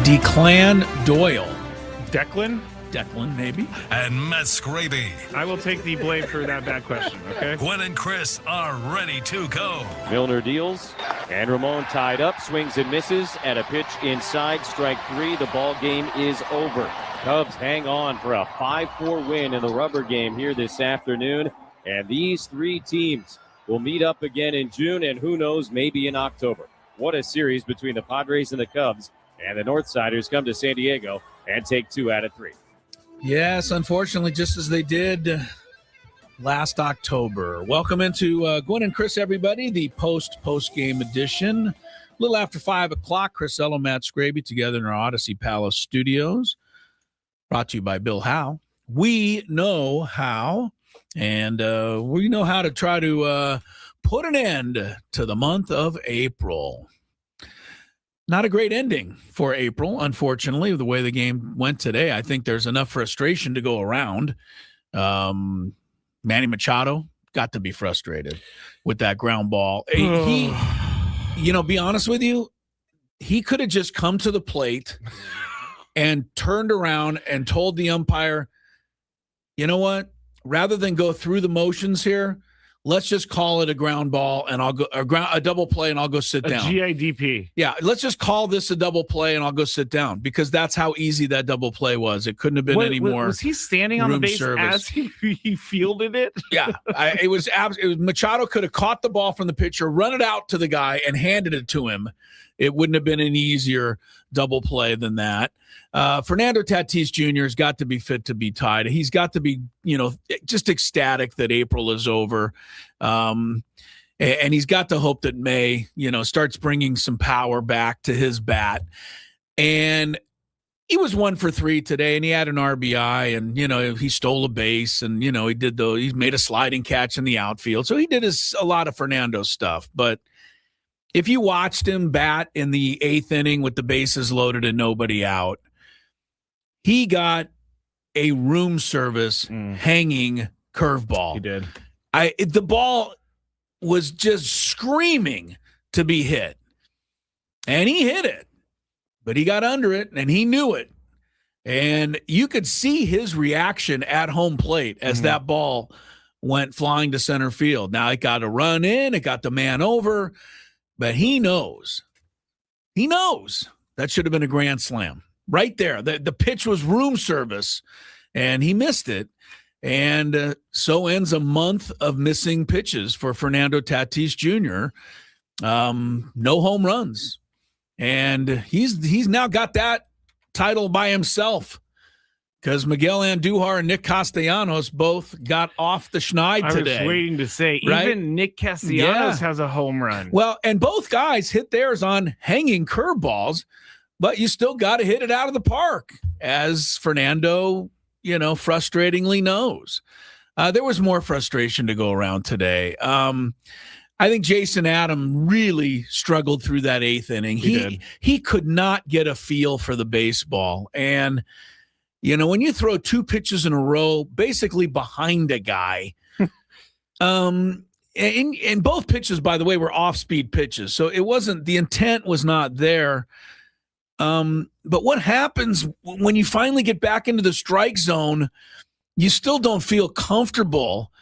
Declan Doyle. Declan, maybe. And Matt Skraby. I will take the blame for that bad question, okay? Gwynn and Chris are ready to go. Milner deals, and Ramon tied up, swings and misses, at a pitch inside, strike three. The ball game is over. Cubs hang on for a 5-4 win in the rubber game here this afternoon, and these three teams will meet up again in June, and who knows, maybe in October. What a series between the Padres and the Cubs, and the Northsiders come to San Diego and take 2 out of 3. Yes, unfortunately, just as they did last October. Welcome into Gwynn and Chris, everybody, the post-game edition. A little after 5 o'clock, Chris Ello, Matt Skraby together in our Odyssey Palace studios. Brought to you by Bill Howe. We know how, and we know how to try to put an end to the month of April. Not a great ending for April, unfortunately, the way the game went today. I think there's enough frustration to go around. Manny Machado got to be frustrated with that ground ball. He, be honest with you, he could have just come to the plate and turned around and told the umpire, you know what, rather than go through the motions here, let's just call it a ground ball, and I'll go a double play, and I'll go sit down. GIDP. Yeah, let's just call this a double play, and I'll go sit down, because that's how easy that double play was. It couldn't have been any more. Was he standing on the base as he fielded it? Yeah, it was Machado could have caught the ball from the pitcher, run it out to the guy, and handed it to him. It wouldn't have been an easier double play than that. Fernando Tatis Jr. has got to be fit to be tied. He's got to be, just ecstatic that April is over. And he's got to hope that May, starts bringing some power back to his bat. And he was 1 for 3 today, and he had an RBI, and, he stole a base, and, he made a sliding catch in the outfield. So he did a lot of Fernando stuff. But if you watched him bat in the 8th inning with the bases loaded and nobody out, he got a room service hanging curveball. He did. The ball was just screaming to be hit. And he hit it. But he got under it, and he knew it. And you could see his reaction at home plate as that ball went flying to center field. Now it got a run in, it got the man over. But he knows. He knows that should have been a grand slam. Right there. The pitch was room service, and he missed it. And so ends a month of missing pitches for Fernando Tatis Jr. No home runs. And he's now got that title by himself, because Miguel Andujar and Nick Castellanos both got off the schneid today. I was waiting to say, right? Even Nick Castellanos has a home run. Well, and both guys hit theirs on hanging curveballs, but you still got to hit it out of the park, as Fernando, frustratingly knows. There was more frustration to go around today. I think Jason Adam really struggled through that 8th inning. He could not get a feel for the baseball. And when you throw 2 pitches in a row, basically behind a guy, and both pitches, by the way, were off-speed pitches. So the intent was not there. But what happens when you finally get back into the strike zone, you still don't feel comfortable,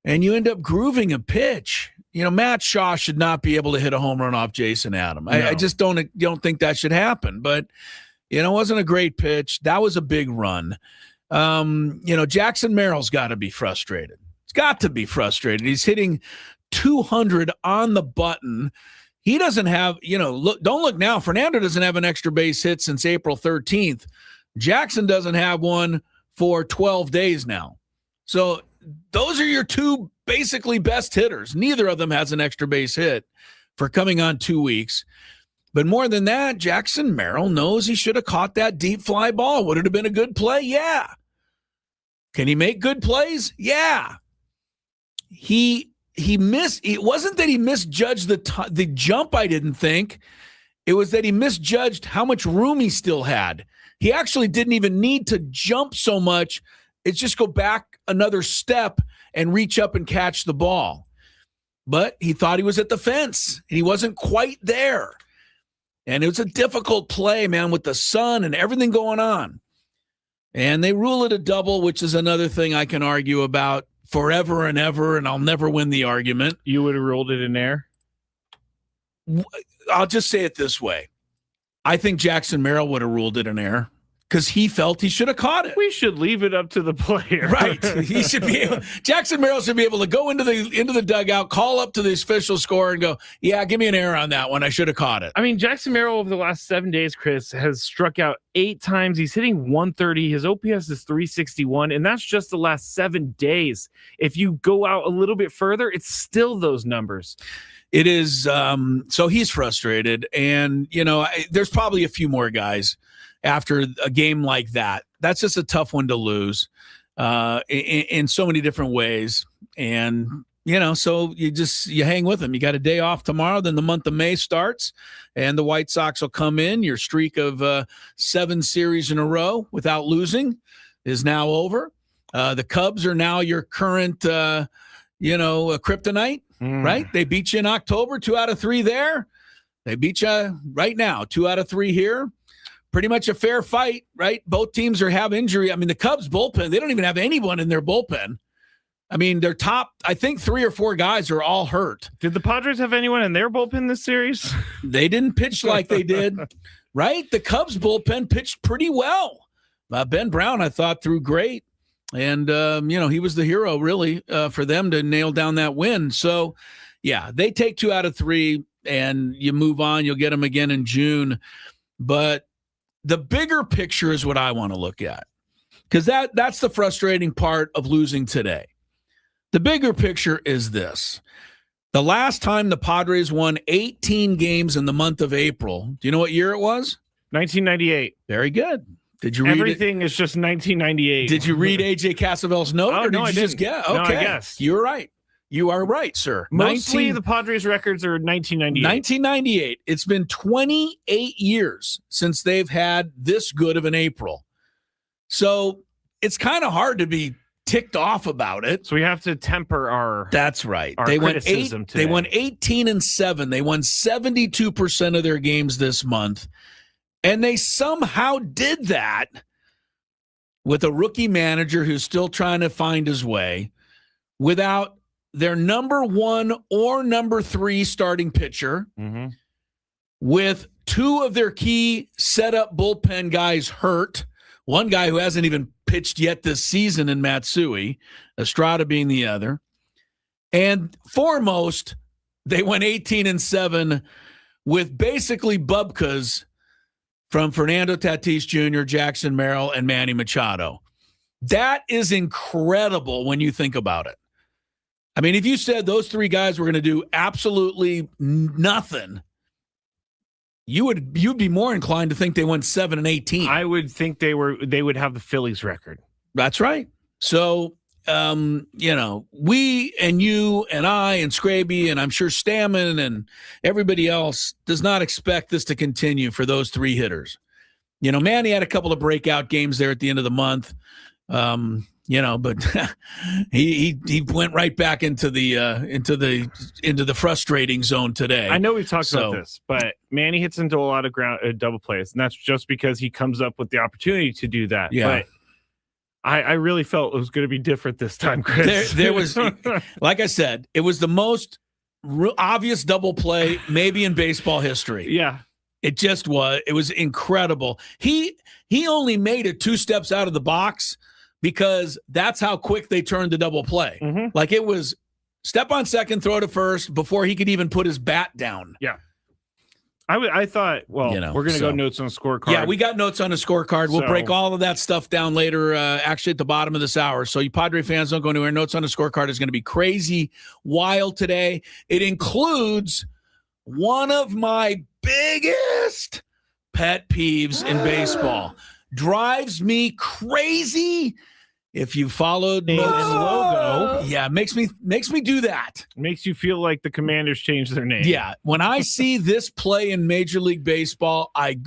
and you end up grooving a pitch. Matt Shaw should not be able to hit a home run off Jason Adam. No. I just don't think that should happen. But it wasn't a great pitch. That was a big run. Jackson Merrill's got to be frustrated. He's got to be frustrated. He's hitting 200 on the button. He doesn't have, don't look now. Fernando doesn't have an extra base hit since April 13th. Jackson doesn't have one for 12 days now. So those are your 2 basically best hitters. Neither of them has an extra base hit for coming on 2 weeks. But more than that, Jackson Merrill knows he should have caught that deep fly ball. Would it have been a good play? Yeah. Can he make good plays? Yeah. He missed. It wasn't that he misjudged the jump, I didn't think. It was that he misjudged how much room he still had. He actually didn't even need to jump so much. It's just go back another step and reach up and catch the ball. But he thought he was at the fence, and he wasn't quite there. And it was a difficult play, man, with the sun and everything going on. And they rule it a double, which is another thing I can argue about forever and ever, and I'll never win the argument. You would have ruled it an air? I'll just say it this way. I think Jackson Merrill would have ruled it an air because he felt he should have caught it. We should leave it up to the player. Right. He should be able, Jackson Merrill should be able to go into the dugout, call up to the official score and go, yeah, give me an error on that one. I should have caught it. I mean, Jackson Merrill over the last 7 days, Chris, has struck out 8 times. He's hitting 130. His OPS is 361, and that's just the last 7 days. If you go out a little bit further, it's still those numbers. It is. So he's frustrated. And, there's probably a few more guys after a game like that. That's just a tough one to lose in so many different ways. And, so you hang with them. You got a day off tomorrow. Then the month of May starts and the White Sox will come in. Your streak of 7 series in a row without losing is now over. The Cubs are now your current, kryptonite. Right? They beat you in October, 2 out of 3 there. They beat you right now, 2 out of 3 here. Pretty much a fair fight, right? Both teams have injury. I mean, the Cubs bullpen, they don't even have anyone in their bullpen. I mean, their top, I think 3 or 4 guys are all hurt. Did the Padres have anyone in their bullpen this series? They didn't pitch like they did, right? The Cubs bullpen pitched pretty well. Ben Brown, I thought, threw great. And, he was the hero, really, for them to nail down that win. So, yeah, they take 2 out of 3, and you move on. You'll get them again in June. But the bigger picture is what I want to look at, because that's the frustrating part of losing today. The bigger picture is this. The last time the Padres won 18 games in the month of April, do you know what year it was? 1998. Very good. Did you read Everything is just 1998. Did you read AJ Casavel's note, or did no, you just guess? Okay. No, I guessed. You were right. You are right, sir. Mostly the Padres' records are 1998. 1998. It's been 28 years since they've had this good of an April. So it's kind of hard to be ticked off about it. So we have to temper our That's right. Our criticism today. They won 18-7. They won 72% of their games this month. And they somehow did that with a rookie manager who's still trying to find his way without their number 1 or number 3 starting pitcher, with 2 of their key setup bullpen guys hurt. One guy who hasn't even pitched yet this season in Matsui, Estrada being the other. And foremost, they went 18-7 with basically bubkas from Fernando Tatis Jr., Jackson Merrill, and Manny Machado. That is incredible when you think about it. I mean, if you said those 3 guys were going to do absolutely nothing, you'd be more inclined to think they went 7-18. I would think they would have the Phillies record. That's right. So, we and you and I and Skraby and I'm sure Stammen and everybody else does not expect this to continue for those 3 hitters. Manny had a couple of breakout games there at the end of the month, but he went right back into the frustrating zone today. I know we've talked about this, but Manny hits into a lot of ground double plays, and that's just because he comes up with the opportunity to do that. Yeah. But I really felt it was going to be different this time, Chris. There was, like I said, it was the most obvious double play maybe in baseball history. Yeah. It just was. It was incredible. He only made it 2 steps out of the box because that's how quick they turned the double play. Like it was step on second, throw to first before he could even put his bat down. Yeah. I thought, we're going to go notes on the scorecard. Yeah, we got notes on the scorecard. We'll break all of that stuff down later, actually at the bottom of this hour. So you Padre fans don't go anywhere. Notes on the scorecard is going to be crazy wild today. It includes one of my biggest pet peeves in baseball. Drives me crazy. If you followed the logo, yeah, makes me do that. Makes you feel like the Commanders changed their name. Yeah, when I see this play in Major League Baseball, I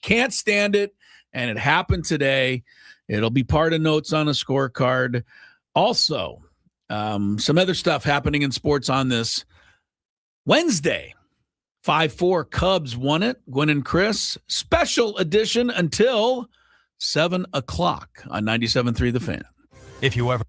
can't stand it, and it happened today. It'll be part of notes on a scorecard. Also, some other stuff happening in sports on this Wednesday. 5-4 Cubs won it. Gwynn and Chris, special edition until 7 o'clock on 97.3 The Fan. If you ever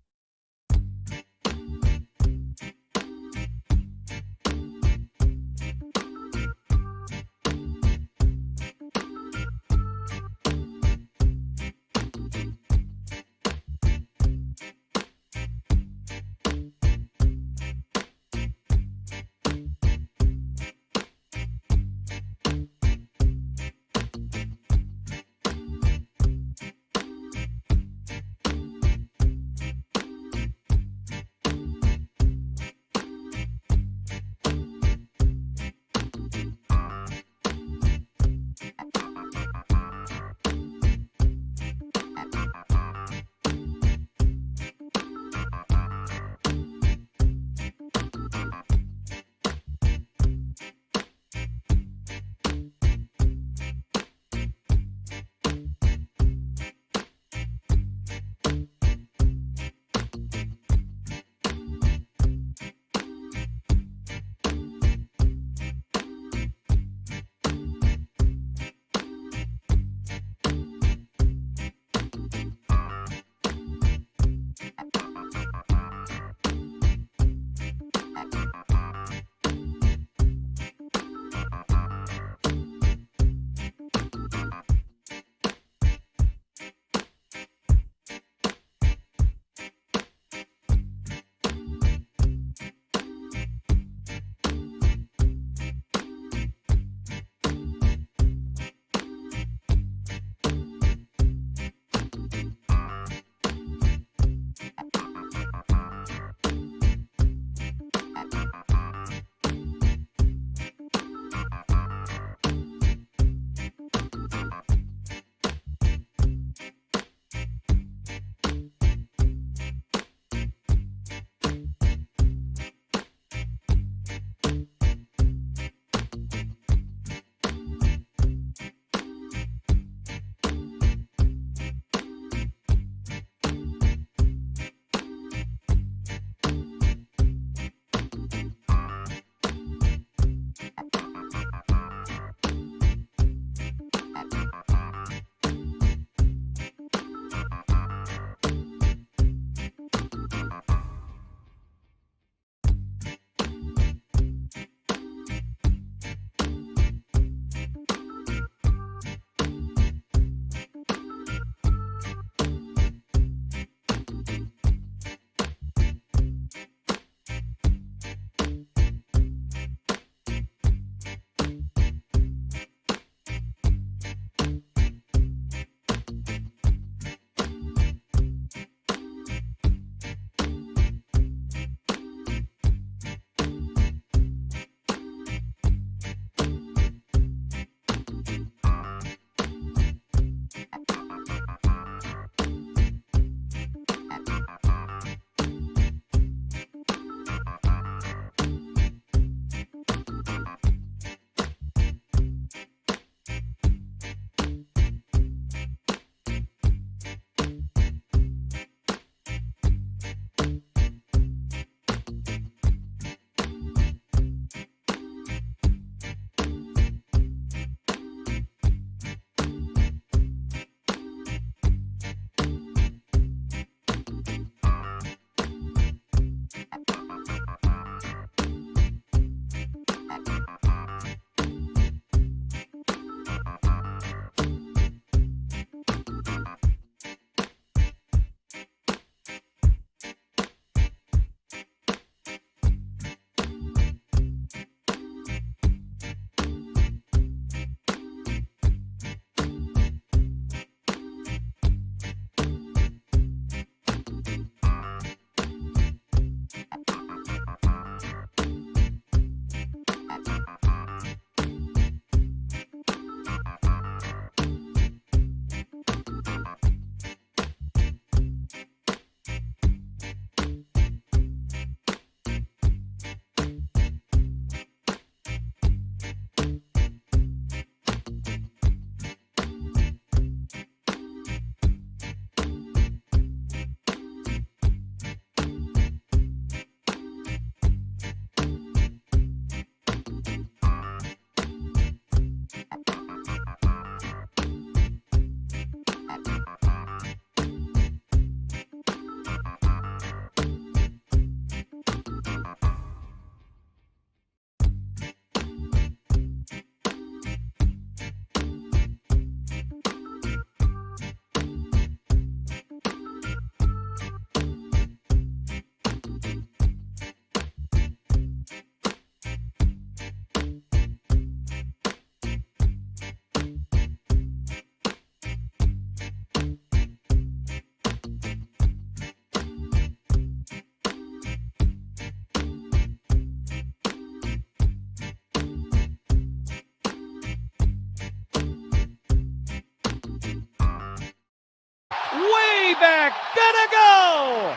back, gotta go!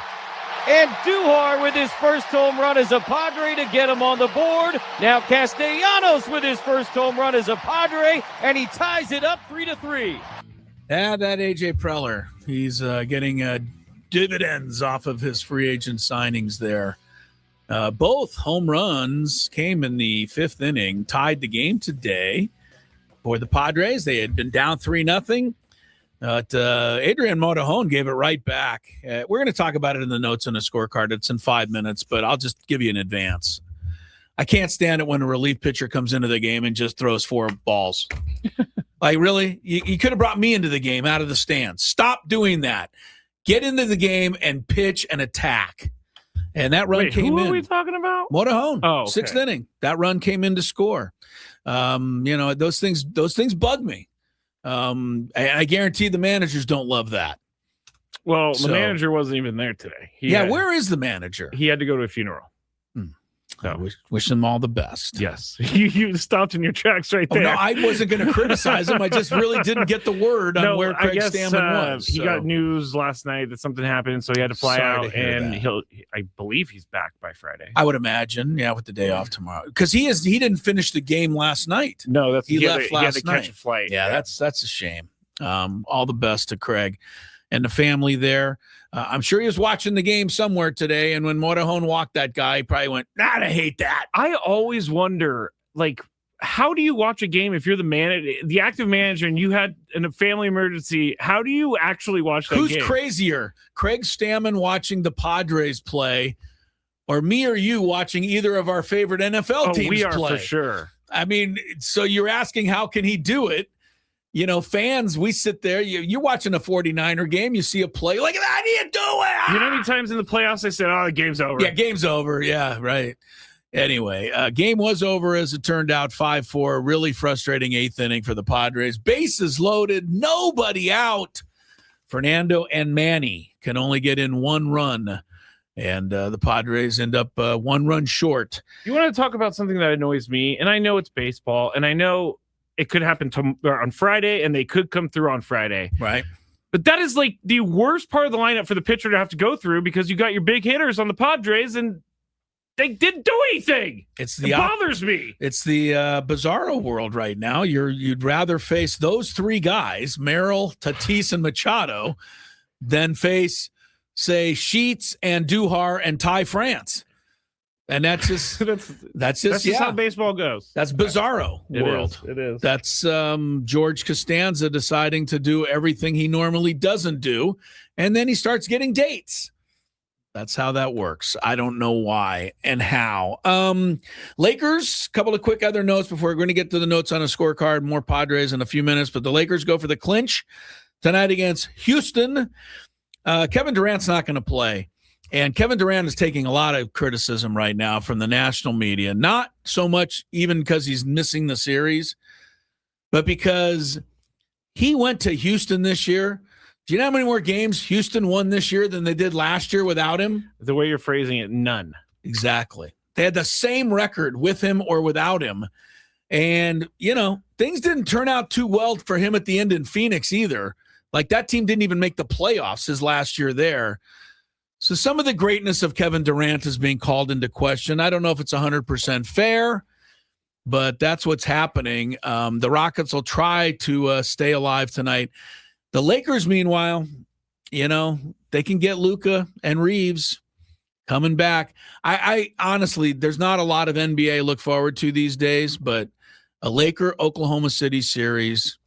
And Duhar with his first home run as a Padre to get him on the board. Now Castellanos with his first home run as a Padre, and he ties it up 3-3. Yeah, that A.J. Preller. He's getting dividends off of his free agent signings there. Both home runs came in the fifth inning, tied the game today for the Padres. They had been down 3-0. But Adrian Morejon gave it right back. We're going to talk about it in the notes on the scorecard. It's in 5 minutes, but I'll just give you an advance. I can't stand it when a relief pitcher comes into the game and just throws 4 balls. Like, really? You could have brought me into the game out of the stands. Stop doing that. Get into the game and pitch and attack. And that run came in. Who are we talking about? Morejon. Oh, okay. Sixth inning. That run came in to score. Those things bug me. I guarantee the managers don't love that. Well, the manager wasn't even there today. Where is the manager? He had to go to a funeral. So wish them all the best. Yes. You stopped in your tracks right there. No, I wasn't going to criticize him. I just really didn't get the word on where Craig Stammen was. He got news last night that something happened, so he had to fly out, and I believe he's back by Friday. I would imagine, with the day off tomorrow. Because he didn't finish the game last night. No, he left last night. He had to catch a flight. Yeah, that's a shame. All the best to Craig and the family there. I'm sure he was watching the game somewhere today, and when Morejon walked that guy, he probably went, I hate that. I always wonder, how do you watch a game if you're the active manager, and you had a family emergency? How do you actually watch that game? Who's crazier, Craig Stammen watching the Padres play, or me or you watching either of our favorite NFL teams we are play? For sure. I mean, so you're asking how can he do it? Fans, we sit there. You're watching a 49er game. You see a play like, how do you do it? You know how many times in the playoffs they said, the game's over? Yeah, game's over. Yeah, right. Anyway, game was over as it turned out, 5-4. Really frustrating eighth inning for the Padres. Bases loaded, nobody out. Fernando and Manny can only get in 1 run, and the Padres end up 1 run short. You want to talk about something that annoys me? And I know it's baseball, and I know it could happen on Friday, and they could come through on Friday. Right. But that is the worst part of the lineup for the pitcher to have to go through, because you got your big hitters on the Padres, and they didn't do anything. It bothers me. It's the bizarro world right now. You'd rather face those 3 guys, Merrill, Tatis, and Machado, than face, say, Sheets and Duhar and Ty France. And that's just how baseball goes. That's bizarro world. It is. That's George Costanza deciding to do everything he normally doesn't do, and then he starts getting dates. That's how that works. I don't know why and how. Lakers, couple of quick other notes before we're going to get to the notes on a scorecard. More Padres in a few minutes, but the Lakers go for the clinch tonight against Houston. Kevin Durant's not going to play. And Kevin Durant is taking a lot of criticism right now from the national media, not so much even because he's missing the series, but because he went to Houston this year. Do you know how many more games Houston won this year than they did last year without him? The way you're phrasing it, none. Exactly. They had the same record with him or without him. And, things didn't turn out too well for him at the end in Phoenix either. Like, that team didn't even make the playoffs his last year there. So some of the greatness of Kevin Durant is being called into question. I don't know if it's 100% fair, but that's what's happening. The Rockets will try to stay alive tonight. The Lakers, meanwhile, they can get Luka and Reeves coming back. I honestly, there's not a lot of NBA to look forward to these days, but a Laker-Oklahoma City series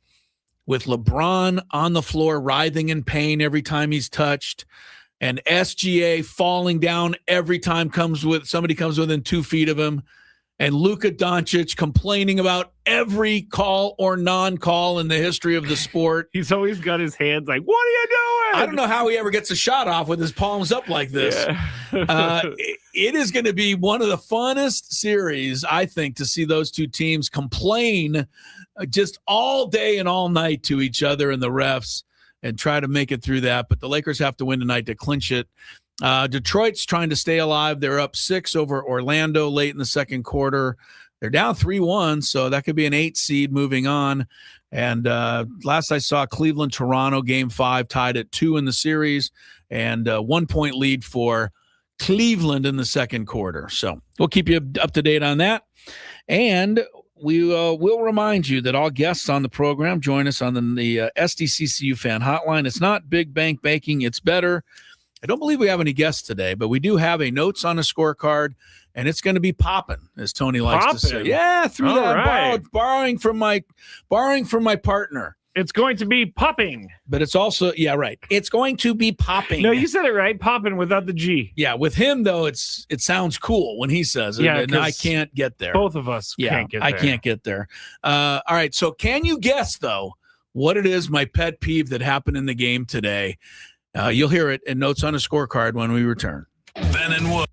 with LeBron on the floor writhing in pain every time he's touched, and SGA falling down every time somebody comes within 2 feet of him, and Luka Doncic complaining about every call or non-call in the history of the sport. He's always got his hands like, what are you doing? I don't know how he ever gets a shot off with his palms up like this. Yeah. It is going to be one of the funnest series, I think, to see those 2 teams complain just all day and all night to each other and the refs, and try to make it through that. But the Lakers have to win tonight to clinch it. Detroit's trying to stay alive. They're up 6 over Orlando late in the second quarter. They're down 3-1, so that could be an 8 seed moving on. And last I saw, Cleveland-Toronto Game 5 tied at 2 in the series, and 1 point lead for Cleveland in the second quarter. So we'll keep you up to date on that. And we will remind you that all guests on the program join us on the SDCCU fan hotline. It's not big bank banking. It's better. I don't believe we have any guests today, but we do have a notes on a scorecard, and it's going to be popping, as Tony likes to say. Yeah, through all that, right. borrowing from my partner. It's going to be popping. But it's also, yeah, right. It's going to be popping. No, you said it right. Popping without the G. Yeah, with him, though, it sounds cool when he says it, Yeah, and I can't get there. Both of us can't get there. I can't get there. All right, so can you guess, though, what it is, my pet peeve that happened in the game today? You'll hear it in Notes on a Scorecard when we return. Ben and Wood.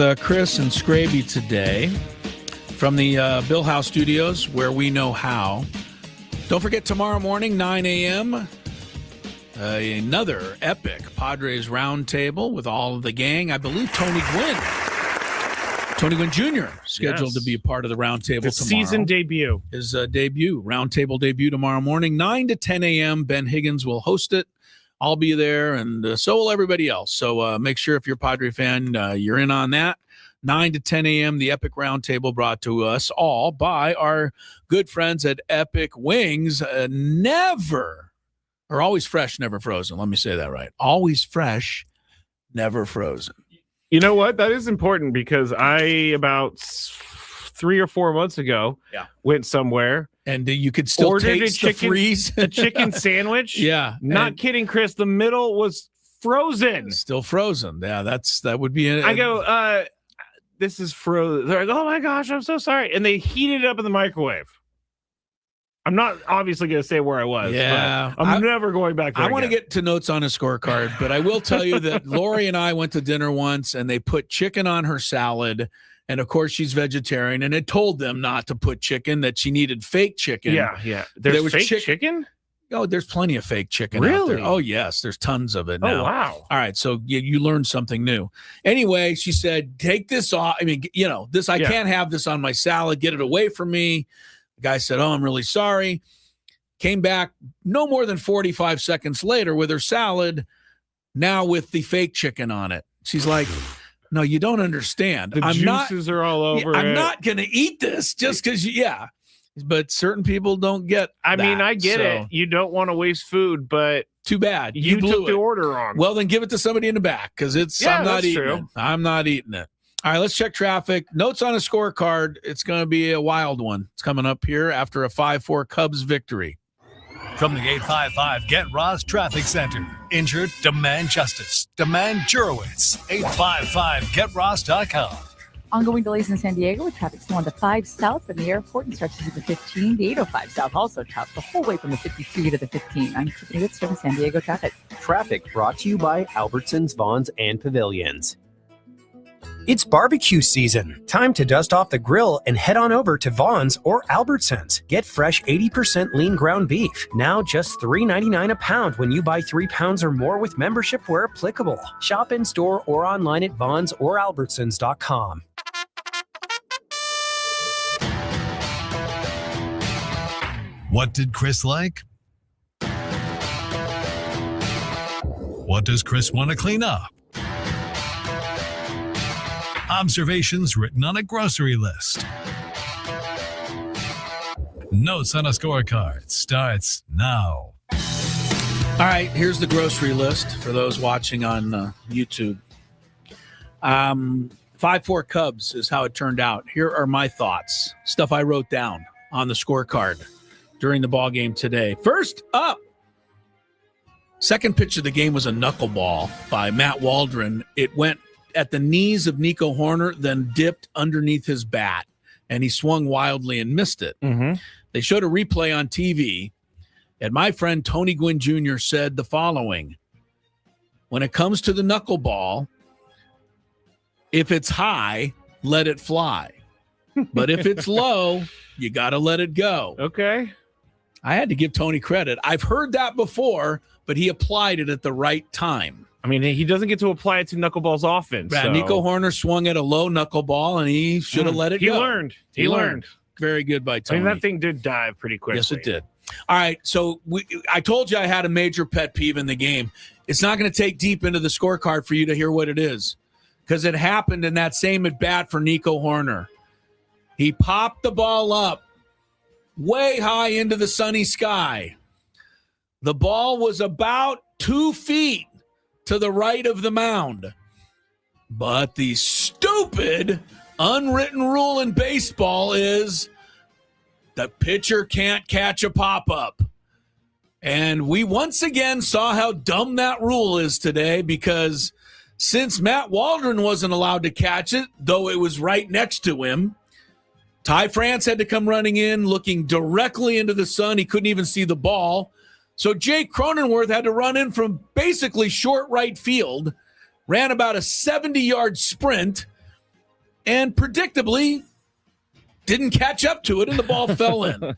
Chris and Skraby today from the Bill House Studios, where we know how. Don't forget, tomorrow morning, 9 a.m., another epic Padres roundtable with all of the gang. I believe Tony Gwynn Jr. scheduled to be a part of the roundtable tomorrow. Season debut. His roundtable debut tomorrow morning, 9 to 10 a.m. Ben Higgins will host it. I'll be there, and so will everybody else. So make sure if you're a Padre fan, you're in on that. 9 to 10 a.m., the Epic Roundtable brought to us all by our good friends at Epic Wings. Always fresh, never frozen. Let me say that right. Always fresh, never frozen. You know what? That is important because about 3 or 4 months ago went somewhere. And you could still taste the freeze. A chicken sandwich. Yeah. Not kidding, Chris. The middle was frozen. Still frozen. Yeah, that would be I go, this is frozen. They're like, oh my gosh, I'm so sorry. And they heated it up in the microwave. I'm not obviously going to say where I was. Yeah. I'm never going back there. I want to get to notes on a scorecard, but I will tell you that Lori and I went to dinner once and they put chicken on her salad. And of course, she's vegetarian, and it told them not to put chicken, that she needed fake chicken. Yeah. There was fake chicken? Oh, there's plenty of fake chicken out there. Oh, yes. There's tons of it now. Oh, wow. All right. So you learned something new. Anyway, she said, take this off. I mean, I can't have this on my salad. Get it away from me. The guy said, oh, I'm really sorry. Came back no more than 45 seconds later with her salad, now with the fake chicken on it. She's like, no, you don't understand. The juices are all over I'm not going to eat this just because, But certain people don't get I get it. You don't want to waste food, but too bad. You took the order wrong. Well, then give it to somebody in the back because I'm not eating it. I'm not eating it. All right, let's check traffic. Notes on a scorecard. It's going to be a wild one. It's coming up here after a 5-4 Cubs victory. From the 855 Get Ross Traffic Center. Injured? Demand justice. Demand Jurowitz. 855GetRoss.com. Ongoing delays in San Diego with traffic still on the 5 south from the airport and stretches to the 15. The 805 south also chopped the whole way from the 52 to the 15. I'm keeping it from San Diego traffic. Traffic brought to you by Albertsons, Vons, and Pavilions. It's barbecue season. Time to dust off the grill and head on over to Vons or Albertsons. Get fresh 80% lean ground beef. Now just $3.99 a pound when you buy 3 pounds or more with membership where applicable. Shop in store or online at Vons or Albertsons.com. What did Chris like? What does Chris want to clean up? Observations written on a grocery list. Notes on a scorecard starts now. All right, here's the grocery list for those watching on YouTube. 5-4 Cubs is how it turned out. Here are my thoughts, stuff I wrote down on the scorecard during the ball game today. First up, second pitch of the game was a knuckleball by Matt Waldron. It went at the knees of Nico Horner, then dipped underneath his bat, and he swung wildly and missed it. Mm-hmm. They showed a replay on TV, and my friend Tony Gwynn Jr. said the following: when it comes to the knuckleball, if it's high, let it fly. But if it's low, you got to let it go. Okay. I had to give Tony credit. I've heard that before, but he applied it at the right time. I mean, he doesn't get to apply it to knuckleballs often. Yeah, so. Nico Horner swung at a low knuckleball, and he should have let it go. He learned. Very good by Tony. I mean, that thing did dive pretty quickly. Yes, it did. All right, so I told you I had a major pet peeve in the game. It's not going to take deep into the scorecard for you to hear what it is, because it happened in that same at-bat for Nico Horner. He popped the ball up way high into the sunny sky. The ball was about 2 feet to the right of the mound. But the stupid unwritten rule in baseball is the pitcher can't catch a pop-up. And we once again saw how dumb that rule is today, because since Matt Waldron wasn't allowed to catch it, though it was right next to him, Ty France had to come running in, looking directly into the sun. He couldn't even see the ball. So Jake Cronenworth had to run in from basically short right field, ran about a 70-yard sprint, and predictably didn't catch up to it, and the ball fell in.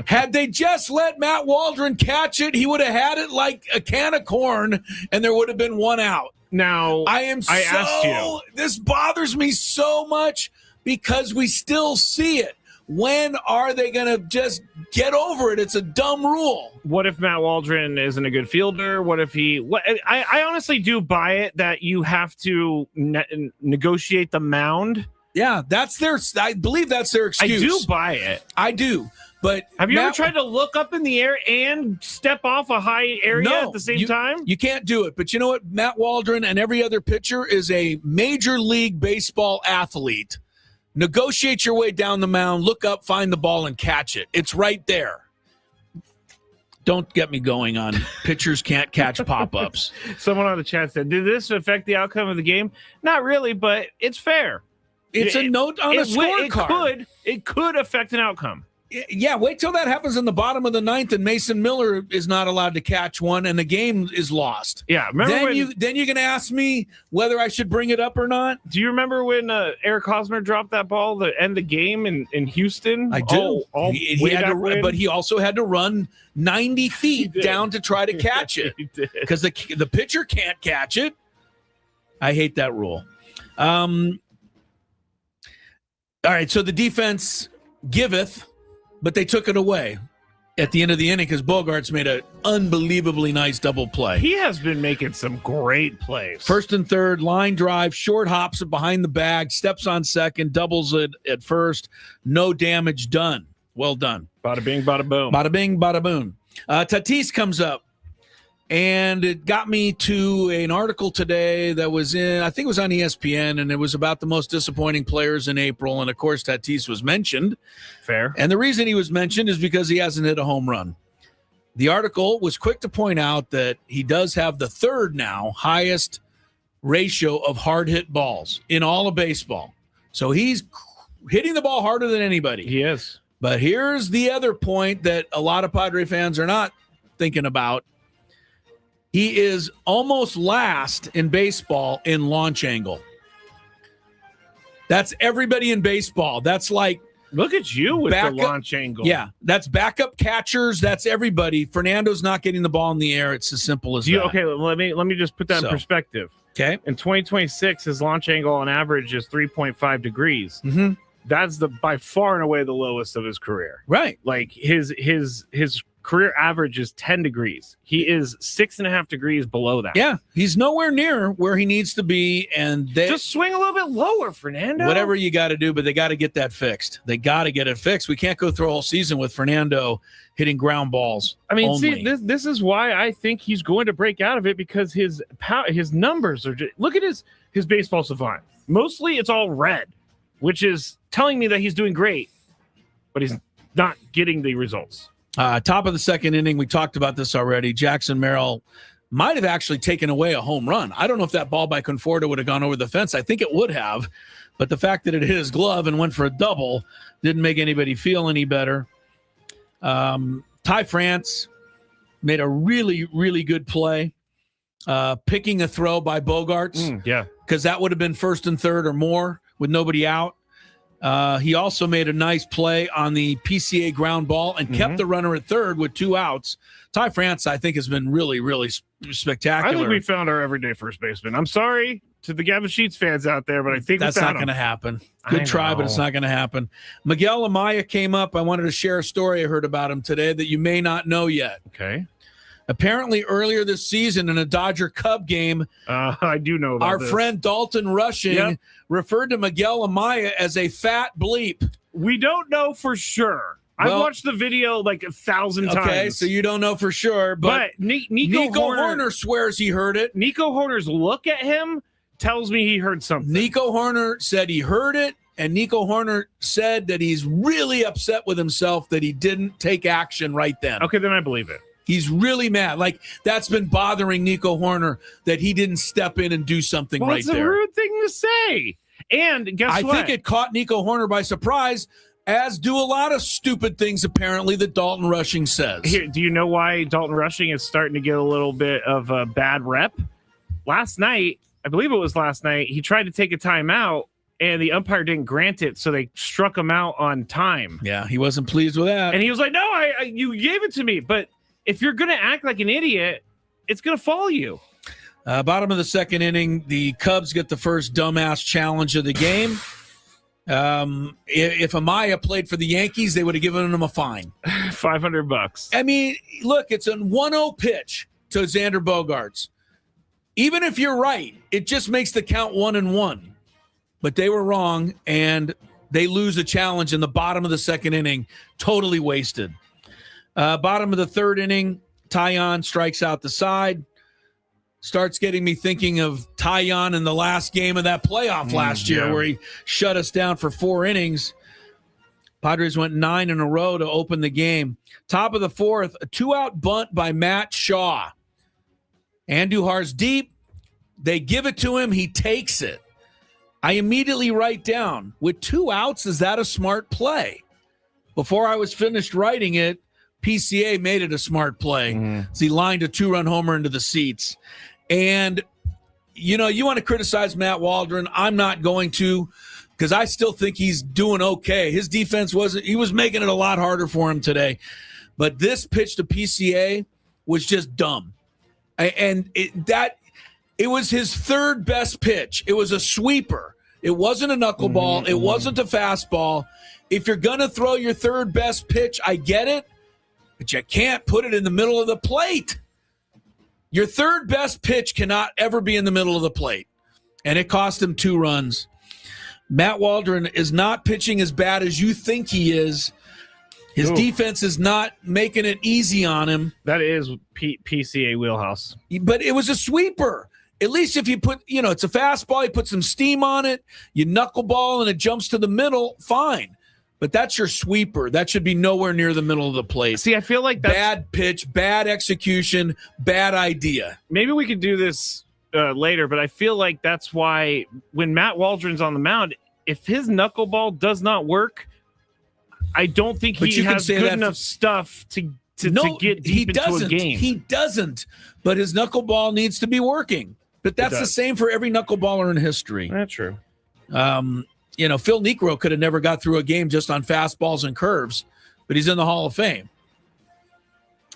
Had they just let Matt Waldron catch it, he would have had it like a can of corn, and there would have been one out. Now, asked you. This bothers me so much because we still see it. When are they going to just get over it? It's a dumb rule. What if Matt Waldron isn't a good fielder? What if he? I honestly do buy it that you have to negotiate the mound. Yeah, I believe that's their excuse. I do buy it. I do. But have you ever tried to look up in the air and step off a high area at the same time? You can't do it. But you know what? Matt Waldron and every other pitcher is a Major League Baseball athlete. Negotiate your way down the mound, look up, find the ball, and catch it. It's right there. Don't get me going on pitchers can't catch pop-ups. Someone on the chat said, did this affect the outcome of the game? Not really, but it's fair. It's a note on a scorecard. It could affect an outcome. Yeah, wait till that happens in the bottom of the ninth and Mason Miller is not allowed to catch one and the game is lost. Yeah, remember then you're going to ask me whether I should bring it up or not? Do you remember when Eric Hosmer dropped that ball to end the game in Houston? I do. But he also had to run 90 feet down to try to catch it because the pitcher can't catch it. I hate that rule. All right, so the defense giveth, but they took it away at the end of the inning because Bogarts made an unbelievably nice double play. He has been making some great plays. First and third, line drive, short hops it behind the bag, steps on second, doubles it at first. No damage done. Well done. Bada bing, bada boom. Bada bing, bada boom. Tatis comes up. And it got me to an article today that was I think it was on ESPN, and it was about the most disappointing players in April. And, of course, Tatis was mentioned. Fair. And the reason he was mentioned is because he hasn't hit a home run. The article was quick to point out that he does have the third now highest ratio of hard-hit balls in all of baseball. So he's hitting the ball harder than anybody. He is. But here's the other point that a lot of Padre fans are not thinking about. He is almost last in baseball in launch angle. That's everybody in baseball. That's like, look at you with the launch angle. Yeah, that's backup catchers. That's everybody. Fernando's not getting the ball in the air. It's as simple as that. Okay, let me just put that in perspective. Okay. In 2026, his launch angle on average is 3.5 degrees. Mm-hmm. That's by far and away the lowest of his career. Right. Like his career average is 10 degrees. He is 6.5 degrees below that. Yeah, he's nowhere near where he needs to be. And just swing a little bit lower, Fernando. Whatever you got to do, but they got to get that fixed. They got to get it fixed. We can't go through a whole season with Fernando hitting ground balls. I mean, only. See, this is why I think he's going to break out of it, because his numbers are just, look at his baseball savant. Mostly it's all red, which is telling me that he's doing great, but he's not getting the results. Top of the second inning, we talked about this already. Jackson Merrill might have actually taken away a home run. I don't know if that ball by Conforto would have gone over the fence. I think it would have, but the fact that it hit his glove and went for a double didn't make anybody feel any better. Ty France made a really, really good play, picking a throw by Bogarts. Yeah, because that would have been first and third or more with nobody out. He also made a nice play on the PCA ground ball and kept the runner at third with 2 outs. Ty France, I think, has been really, really spectacular. I think we found our everyday first baseman. I'm sorry to the Gavin Sheets fans out there, but I think that's not going to happen. Good try, but it's not going to happen. Miguel Amaya came up. I wanted to share a story I heard about him today that you may not know yet. Okay. Apparently, earlier this season in a Dodger-Cub game, I do know about our friend Dalton Rushing referred to Miguel Amaya as a fat bleep. We don't know for sure. I've watched the video like 1,000 times. Okay, so you don't know for sure, but Nico Horner swears he heard it. Nico Horner's look at him tells me he heard something. Nico Horner said he heard it, and Nico Horner said that he's really upset with himself that he didn't take action right then. Okay, then I believe it. He's really mad. Like, that's been bothering Nico Horner that he didn't step in and do something right there. That's a rude thing to say. And guess what? I think it caught Nico Horner by surprise, as do a lot of stupid things, apparently, that Dalton Rushing says. Here, do you know why Dalton Rushing is starting to get a little bit of a bad rep? Last night, I believe it was last night, he tried to take a timeout, and the umpire didn't grant it, so they struck him out on time. Yeah, he wasn't pleased with that. And he was like, no, you gave it to me. But if you're going to act like an idiot, it's going to follow you. Bottom of the second inning, the Cubs get the first dumbass challenge of the game. If Amaya played for the Yankees, they would have given him a fine. $500. I mean, look, it's a 1-0 pitch to Xander Bogaerts. Even if you're right, it just makes the count 1-1. But they were wrong, and they lose a challenge in the bottom of the second inning, totally wasted. Bottom of the third inning, Taillon strikes out the side. Starts getting me thinking of Taillon in the last game of that playoff last year where he shut us down for 4 innings. Padres went 9 in a row to open the game. Top of the fourth, a 2-out bunt by Matt Shaw. Andujar's deep. They give it to him. He takes it. I immediately write down, with 2 outs, is that a smart play? Before I was finished writing it, PCA made it a smart play. So he lined a 2-run homer into the seats. And, you want to criticize Matt Waldron. I'm not going to, because I still think he's doing okay. His defense he was making it a lot harder for him today. But this pitch to PCA was just dumb. And it was his third best pitch. It was a sweeper. It wasn't a knuckleball. It wasn't a fastball. If you're going to throw your third best pitch, I get it, but you can't put it in the middle of the plate. Your third best pitch cannot ever be in the middle of the plate. And it cost him 2 runs. Matt Waldron is not pitching as bad as you think he is. His defense is not making it easy on him. That is PCA wheelhouse. But it was a sweeper. At least if you put, it's a fastball, you put some steam on it, you knuckleball and it jumps to the middle, fine. But that's your sweeper. That should be nowhere near the middle of the plate. See, I feel like that's bad pitch, bad execution, bad idea. Maybe we could do this later, but I feel like that's why when Matt Waldron's on the mound, if his knuckleball does not work, I don't think he has good enough stuff to get deep into a game. He doesn't, but his knuckleball needs to be working. But that's the same for every knuckleballer in history. That's true. Phil Niekro could have never got through a game just on fastballs and curves, but he's in the Hall of Fame.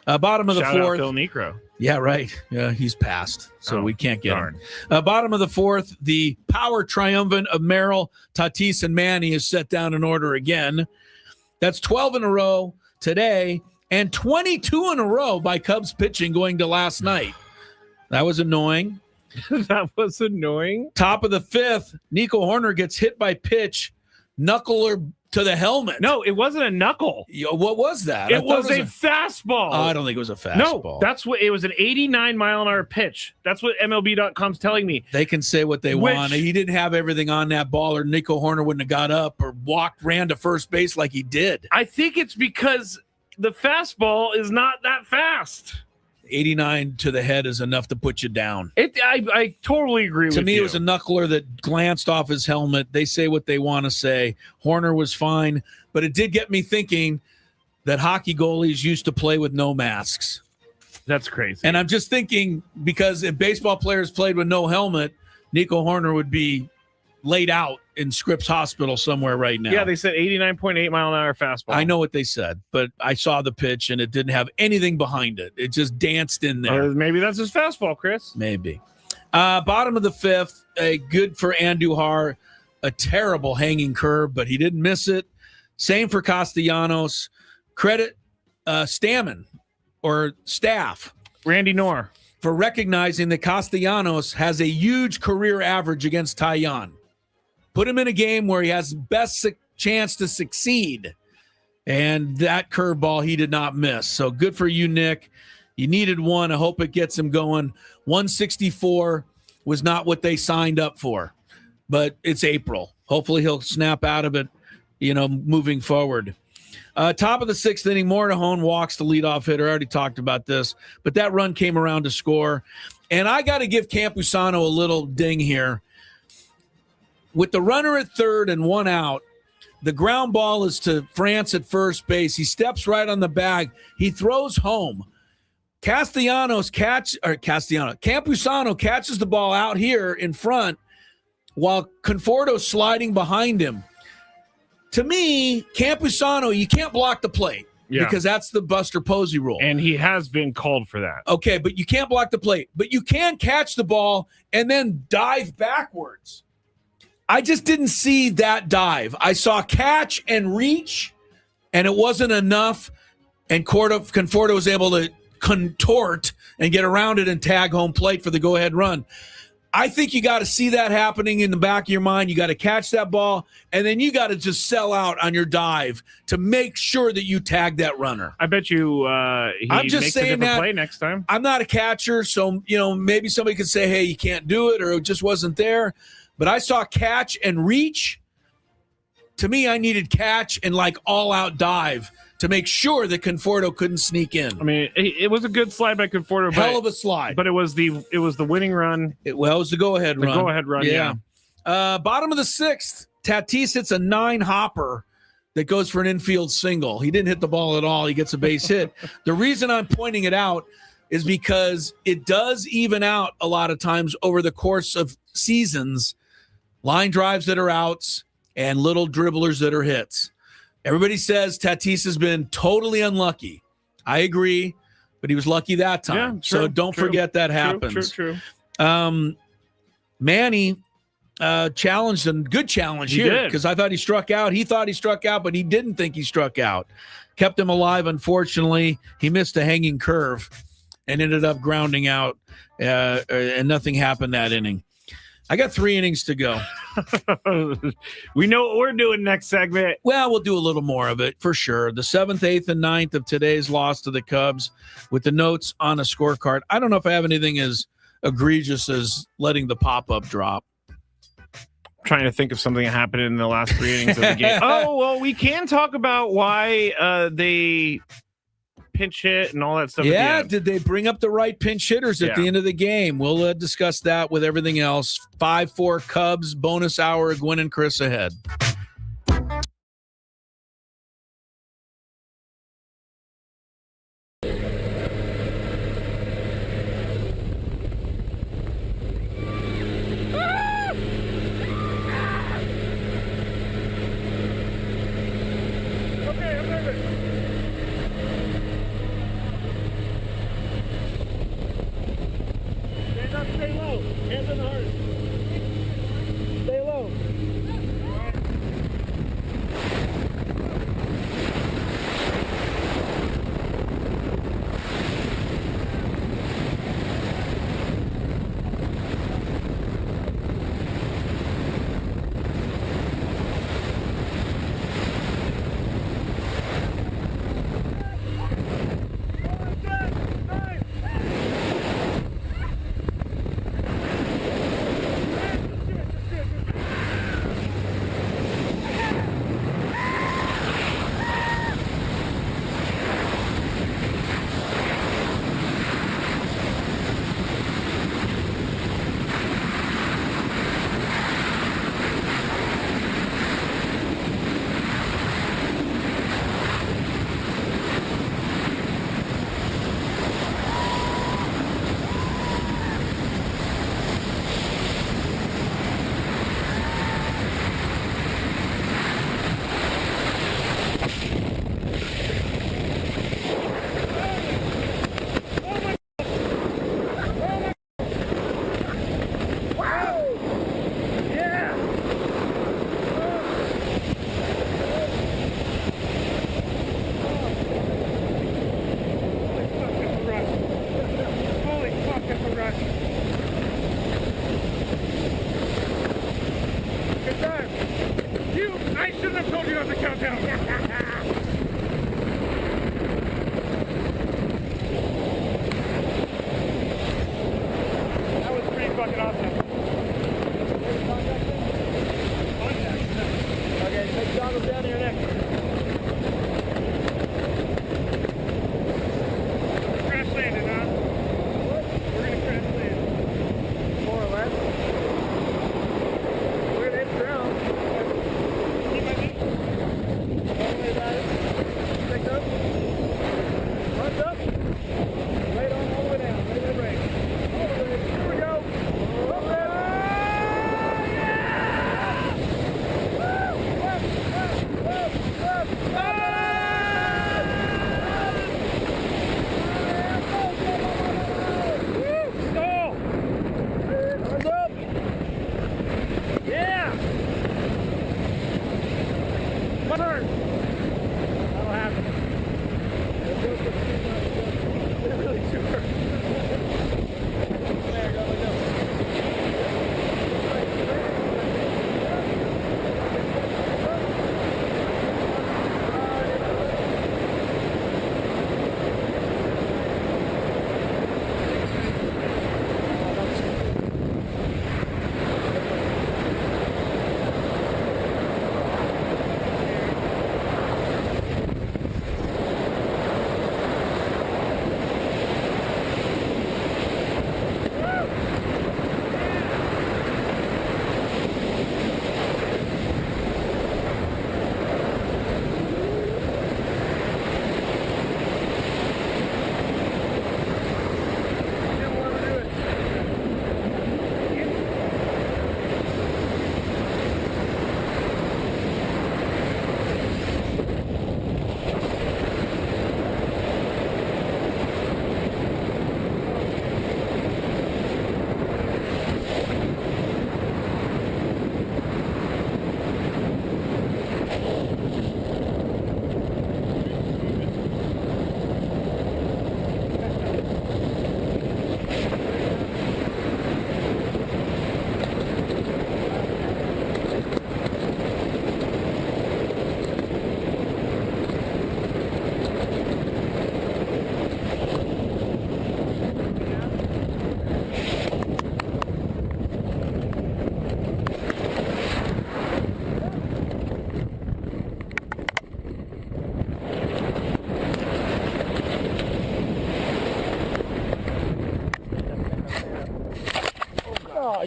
Bottom of the Shout fourth. out Phil Niekro. Yeah, right. Yeah, he's passed, so we can't get darn. him. Bottom of the fourth, the power triumvirate of Merrill, Tatis, and Manny is set down in order again. That's 12 in a row today and 22 in a row by Cubs pitching going to last night. That was annoying. That was annoying. Top of the fifth, Nico Horner gets hit by pitch, knuckler to the helmet. No, it wasn't a knuckle. What was that? It was a fastball. I don't think it was a fastball. No, that's what it was, an 89-mile-an-hour pitch. That's what MLB.com's telling me. They can say what they want. He didn't have everything on that ball, or Nico Horner wouldn't have got up or ran to first base like he did. I think it's because the fastball is not that fast. 89 to the head is enough to put you down. I totally agree with you. To me, it was a knuckler that glanced off his helmet. They say what they want to say. Horner was fine, but it did get me thinking that hockey goalies used to play with no masks. That's crazy. And I'm just thinking, because if baseball players played with no helmet, Nico Horner would be laid out in Scripps Hospital somewhere right now. Yeah, they said 89.8-mile-an-hour fastball. I know what they said, but I saw the pitch, and it didn't have anything behind it. It just danced in there. Maybe that's his fastball, Chris. Maybe. Bottom of the fifth, a good for Andujar, a terrible hanging curve, but he didn't miss it. Same for Castellanos. Credit Staff, Randy Knorr, for recognizing that Castellanos has a huge career average against Taillon. Put him in a game where he has the best chance to succeed. And that curveball he did not miss. So good for you, Nick. You needed one. I hope it gets him going. 164 was not what they signed up for. But it's April. Hopefully he'll snap out of it, moving forward. Top of the sixth inning, Morejon walks the leadoff hitter. I already talked about this. But that run came around to score. And I got to give Campusano a little ding here. With the runner at third and 1 out, the ground ball is to France at first base. He steps right on the bag. He throws home. Campusano catches the ball out here in front, while Conforto's sliding behind him. To me, Campusano, you can't block the plate because that's the Buster Posey rule. And he has been called for that. Okay, but you can't block the plate. But you can catch the ball and then dive backwards. I just didn't see that dive. I saw catch and reach, and it wasn't enough. And Conforto was able to contort and get around it and tag home plate for the go-ahead run. I think you got to see that happening in the back of your mind. You got to catch that ball, and then you got to just sell out on your dive to make sure that you tag that runner. I bet you I'm just makes saying a different that play next time. I'm not a catcher, so maybe somebody could say, hey, you can't do it, or it just wasn't there. But I saw catch and reach. To me, I needed catch and all-out dive to make sure that Conforto couldn't sneak in. I mean, it was a good slide by Conforto. Hell of a slide. But it was the winning run. It was the go-ahead run. The go-ahead run, yeah. Bottom of the sixth, Tatis hits a 9-hopper that goes for an infield single. He didn't hit the ball at all. He gets a base hit. The reason I'm pointing it out is because it does even out a lot of times over the course of seasons, line drives that are outs and little dribblers that are hits. Everybody says Tatis has been totally unlucky. I agree, but he was lucky that time. Yeah, so don't forget that happens. True. Manny challenged him. Good challenge here because I thought he struck out. He thought he struck out, but he didn't think he struck out. Kept him alive, unfortunately. He missed a hanging curve and ended up grounding out, and nothing happened that inning. I got 3 innings to go. We know what we're doing next segment. Well, we'll do a little more of it for sure. The 7th, 8th, and 9th of today's loss to the Cubs with the notes on a scorecard. I don't know if I have anything as egregious as letting the pop-up drop. Trying to think of something that happened in the last 3 innings of the game. Oh, well, we can talk about why they pinch hit and all that stuff. Yeah, did they bring up the right pinch hitters at the end of the game? We'll discuss that with everything else. 5-4 Cubs, bonus hour, Gwynn and Chris ahead.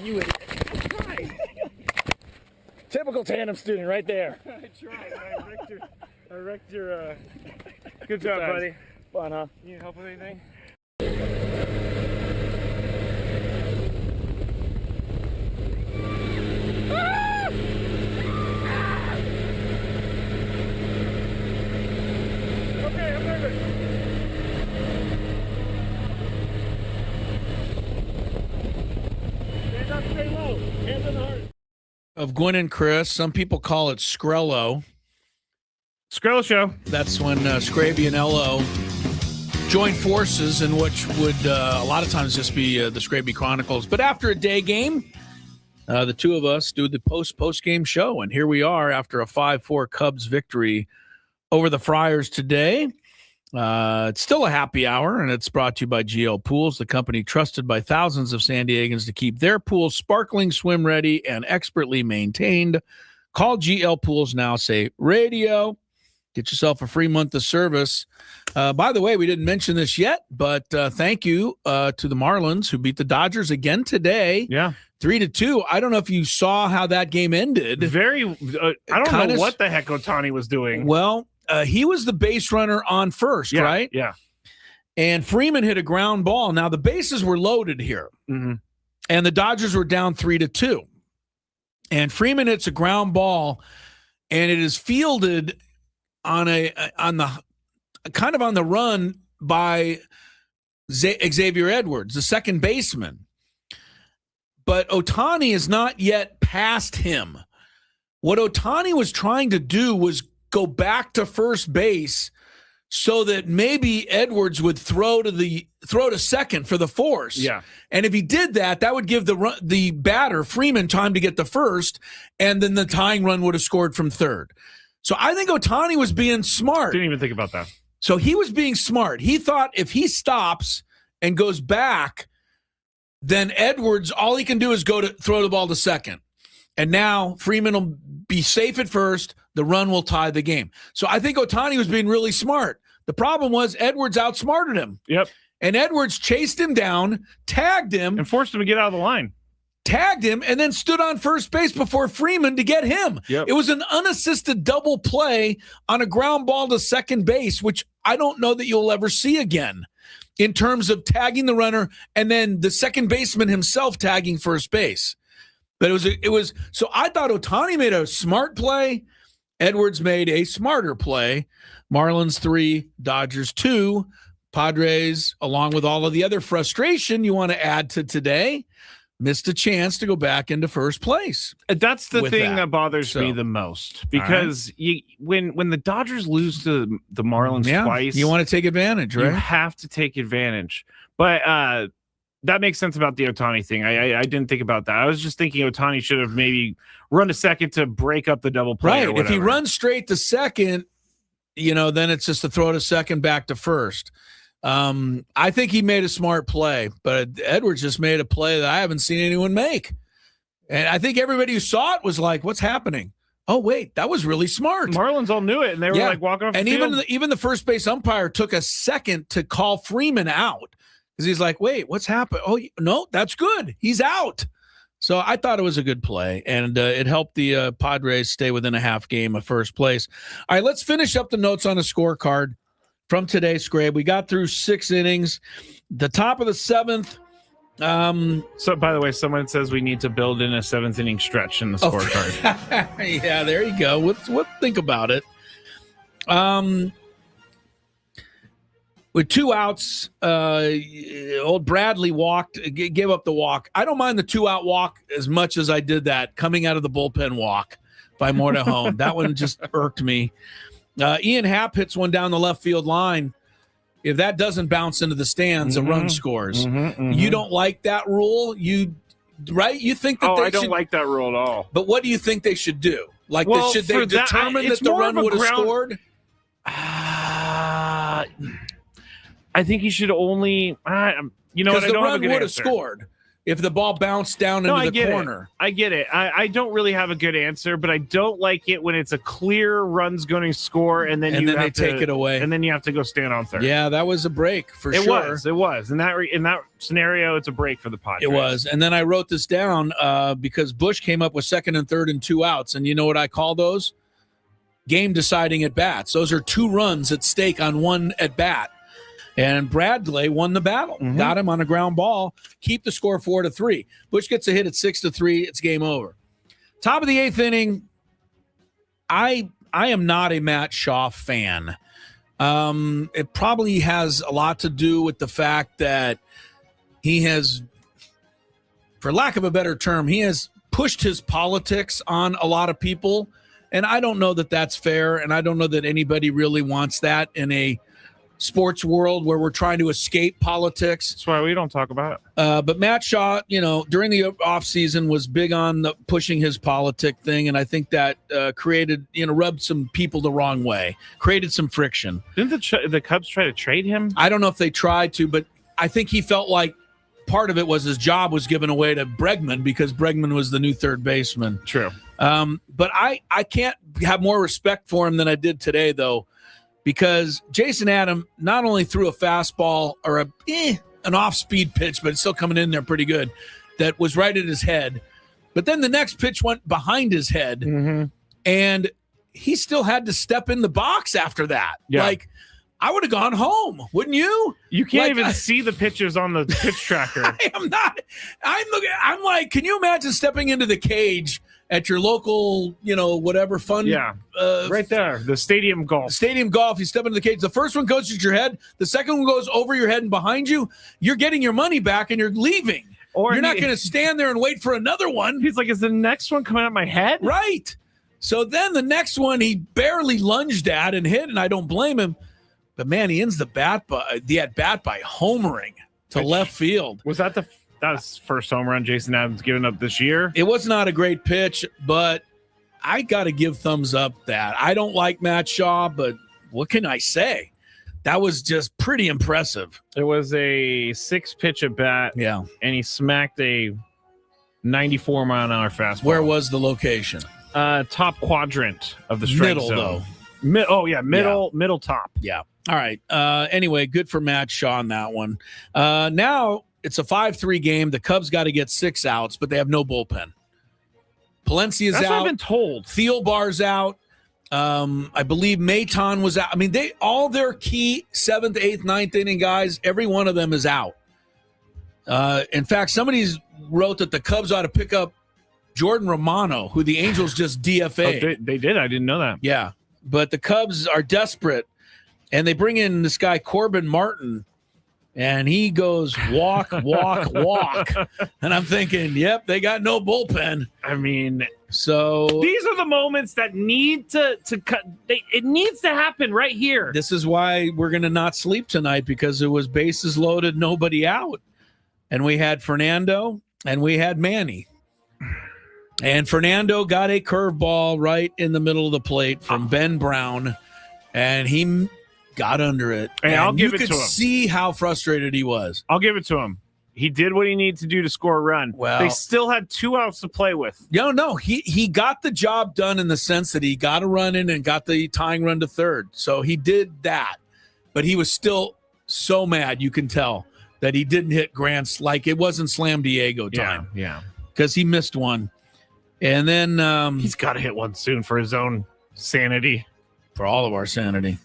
you idiot. Typical tandem student right there. I tried. I wrecked your good job, buddy. Fun, huh? You need help with anything? Okay, I'm perfect. Stand up, stay low. Hands on the heart. Of Gwynn and Chris, some people call it Skrello. Skrello Show. That's when Skraby and Ello join forces in which would a lot of times just be the Skraby Chronicles. But after a day game, the two of us do the post-game show. And here we are after a 5-4 Cubs victory over the Friars today. It's still a happy hour, and it's brought to you by GL Pools, the company trusted by thousands of San Diegans to keep their pools sparkling, swim-ready, and expertly maintained. Call GL Pools now. Say, radio. Get yourself a free month of service. By the way, we didn't mention this yet, but thank you to the Marlins who beat the Dodgers again today. Yeah. 3-2. I don't know if you saw how that game ended. I don't know what the heck Ohtani was doing. Well, he was the base runner on first, right? Yeah. And Freeman hit a ground ball. Now, the bases were loaded here, and the Dodgers were down 3-2. And Freeman hits a ground ball, and it is fielded on the run by Xavier Edwards, the second baseman. But Ohtani is not yet past him. What Ohtani was trying to do was go back to first base so that maybe Edwards would throw to second for the force. Yeah. And if he did that, that would give the batter, Freeman, time to get the first, and then the tying run would have scored from third. So I think Ohtani was being smart. Didn't even think about that. So he was being smart. He thought if he stops and goes back, then Edwards, all he can do is throw the ball to second. And now Freeman will be safe at first. The run will tie the game. So I think Ohtani was being really smart. The problem was Edwards outsmarted him. Yep. And Edwards chased him down, tagged him. And forced him to get out of the line. Tagged him, and then stood on first base before Freeman to get him. Yep. It was an unassisted double play on a ground ball to second base, which I don't know that you'll ever see again in terms of tagging the runner and then the second baseman himself tagging first base. But it was so I thought Ohtani made a smart play. Edwards made a smarter play. Marlins 3, Dodgers 2. Padres, along with all of the other frustration you want to add to today, missed a chance to go back into first place. That's the thing that bothers me the most, because when the Dodgers lose to the Marlins twice, you want to take advantage, right? You have to take advantage. But that makes sense about the Ohtani thing. I didn't think about that. I was just thinking Ohtani should have maybe run to second to break up the double play. Right. If he runs straight to second, then it's just a throw to second, back to first. I think he made a smart play, but Edwards just made a play that I haven't seen anyone make. And I think everybody who saw it was like, what's happening? Oh, wait, that was really smart. Marlins all knew it, and they were like walking off the field. And even the first base umpire took a second to call Freeman out because he's like, wait, what's happened? Oh, no, that's good. He's out. So I thought it was a good play, and it helped the Padres stay within a half game of first place. All right, let's finish up the notes on the scorecard from today's Skraby. We got through 6 innings. The top of the 7th. So, by the way, someone says we need to build in a 7th inning stretch in the scorecard. Yeah, there you go. What think about it. With 2 outs, old Bradley gave up the walk. I don't mind the 2-out walk as much as I did that coming out of the bullpen walk by Mortejon. That one just irked me. Ian Happ hits one down the left field line. If that doesn't bounce into the stands, a run scores. You don't like that rule? Right? You think that I don't like that rule at all. But what do you think they should do? Should they determine that the run would have scored? I think he should only, because the run would have scored. if the ball bounced down into the corner. I get it. I don't really have a good answer, but I don't like it when it's a clear run's going to score and then they take it away. And then you have to go stand on third. Yeah, that was a break for sure. It was. In that scenario, it's a break for the Padres. It was. And then I wrote this down because Bush came up with second and third and 2 outs. And you know what I call those? Game deciding at bats. Those are 2 runs at stake on 1 at bat. And Bradley won the battle. Got him on a ground ball. Keep the score 4-3. Bush gets a hit at 6-3. It's game over. Top of the 8th inning. I am not a Matt Shaw fan. It probably has a lot to do with the fact that he has, for lack of a better term, he has pushed his politics on a lot of people. And I don't know that that's fair. And I don't know that anybody really wants that in a sports world where we're trying to escape politics. That's why we don't talk about it. But Matt Shaw, during the offseason was big on the pushing his politic thing. And I think that created, rubbed some people the wrong way, created some friction. Didn't the Cubs try to trade him? I don't know if they tried to, but I think he felt like part of it was his job was given away to Bregman because Bregman was the new third baseman. True. But I can't have more respect for him than I did today, though, because Jason Adam not only threw a fastball or an off-speed pitch, but it's still coming in there pretty good, that was right at his head. But then the next pitch went behind his head, and he still had to step in the box after that. Yeah. Like, I would have gone home, wouldn't you? You can't even see the pitches on the pitch tracker. I am not. I'm like, can you imagine stepping into the cage at your local, whatever fun? Yeah, right there, the stadium golf. Stadium golf. You step into the cage. The first one goes at your head. The second one goes over your head and behind you. You're getting your money back and you're leaving. Or you're not going to stand there and wait for another one. He's like, is the next one coming at my head? Right. So then the next one he barely lunged at and hit, and I don't blame him. But man, he ends the at bat by homering to left field. Was that his first home run Jason Adams given up this year? It was not a great pitch, but I got to give thumbs up that. I don't like Matt Shaw, but what can I say? That was just pretty impressive. It was a 6-pitch at bat. Yeah. And he smacked a 94-mile-an-hour fastball. Where was the location? Top quadrant of the strike middle, zone. Though. Middle top. Yeah. All right. Anyway, good for Matt Shaw on that one. Now it's a 5-3 game. The Cubs got to get 6 outs, but they have no bullpen. Palencia is out. That's what I've been told. Thielbar's out. I believe Maton was out. I mean, all their key 7th, 8th, 9th inning guys, every one of them is out. In fact, somebody's wrote that the Cubs ought to pick up Jordan Romano, who the Angels just DFA'd. Oh, they did? I didn't know that. Yeah. But the Cubs are desperate, and they bring in this guy, Corbin Martin, and he goes walk, walk, walk. And I'm thinking, yep, they got no bullpen. I mean, so these are the moments that need to cut. It needs to happen right here. This is why we're going to not sleep tonight, because it was bases loaded, nobody out. And we had Fernando and we had Manny. And Fernando got a curveball right in the middle of the plate from Ben Brown, and he got under it. And I'll give it to him. You could see how frustrated he was. I'll give it to him. He did what he needed to do to score a run. Well, they still had 2 outs to play with. No, he got the job done in the sense that he got a run in and got the tying run to third. So he did that, but he was still so mad. You can tell that he didn't hit Grant's, like it wasn't Slam Diego time. Yeah, because he missed one. And then he's got to hit one soon for his own sanity. For all of our sanity.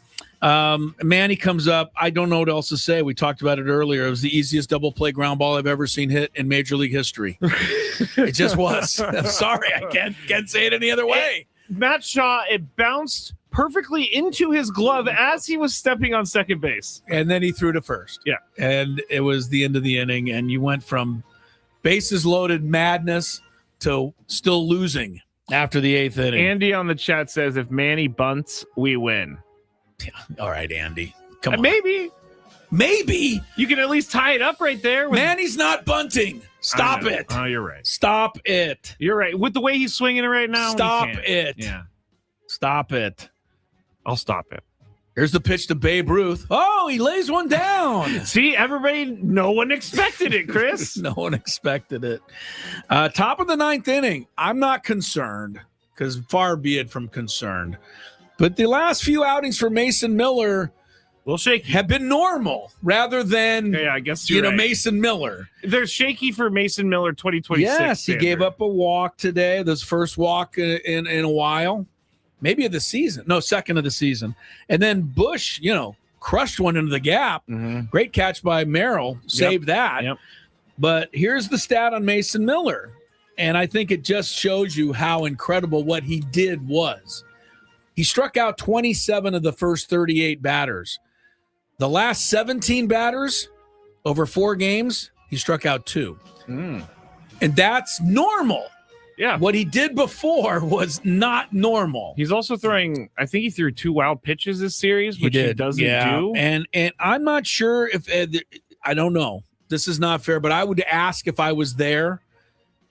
Manny comes up. I don't know what else to say. We talked about it earlier. It was the easiest double play ground ball I've ever seen hit in Major League history. It just was. I'm sorry. I can't say it any other way. Matt Shaw, it bounced perfectly into his glove as he was stepping on second base. And then he threw to first. Yeah. And it was the end of the inning. And you went from bases loaded madness to still losing after the 8th inning. Andy on the chat says, if Manny bunts, we win. Yeah. All right, Andy. Come on. Maybe. You can at least tie it up right there. Manny's not bunting. Stop it. Oh, you're right. Stop it. You're right. With the way he's swinging it right now. Stop it. Yeah. Stop it. I'll stop it. Here's the pitch to Babe Ruth. Oh, he lays one down. See, no one expected it, Chris. No one expected it. Top of the 9th inning. I'm not concerned, because far be it from concerned. But the last few outings for Mason Miller A little shaky. have been normal rather than, I guess you're right. Mason Miller. They're shaky for Mason Miller 2026. Yes, he gave up a walk today. This first walk in a while. Maybe of the season. No, second of the season. And then Bush, crushed one into the gap. Mm-hmm. Great catch by Merrill. Saved that. Yep. But here's the stat on Mason Miller. And I think it just shows you how incredible what he did was. He struck out 27 of the first 38 batters. The last 17 batters over 4 games, he struck out 2. And that's normal. Yeah. What he did before was not normal. He's also throwing, I think he threw 2 wild pitches this series, which he doesn't do. And I'm not sure if, I don't know. This is not fair, but I would ask if I was there.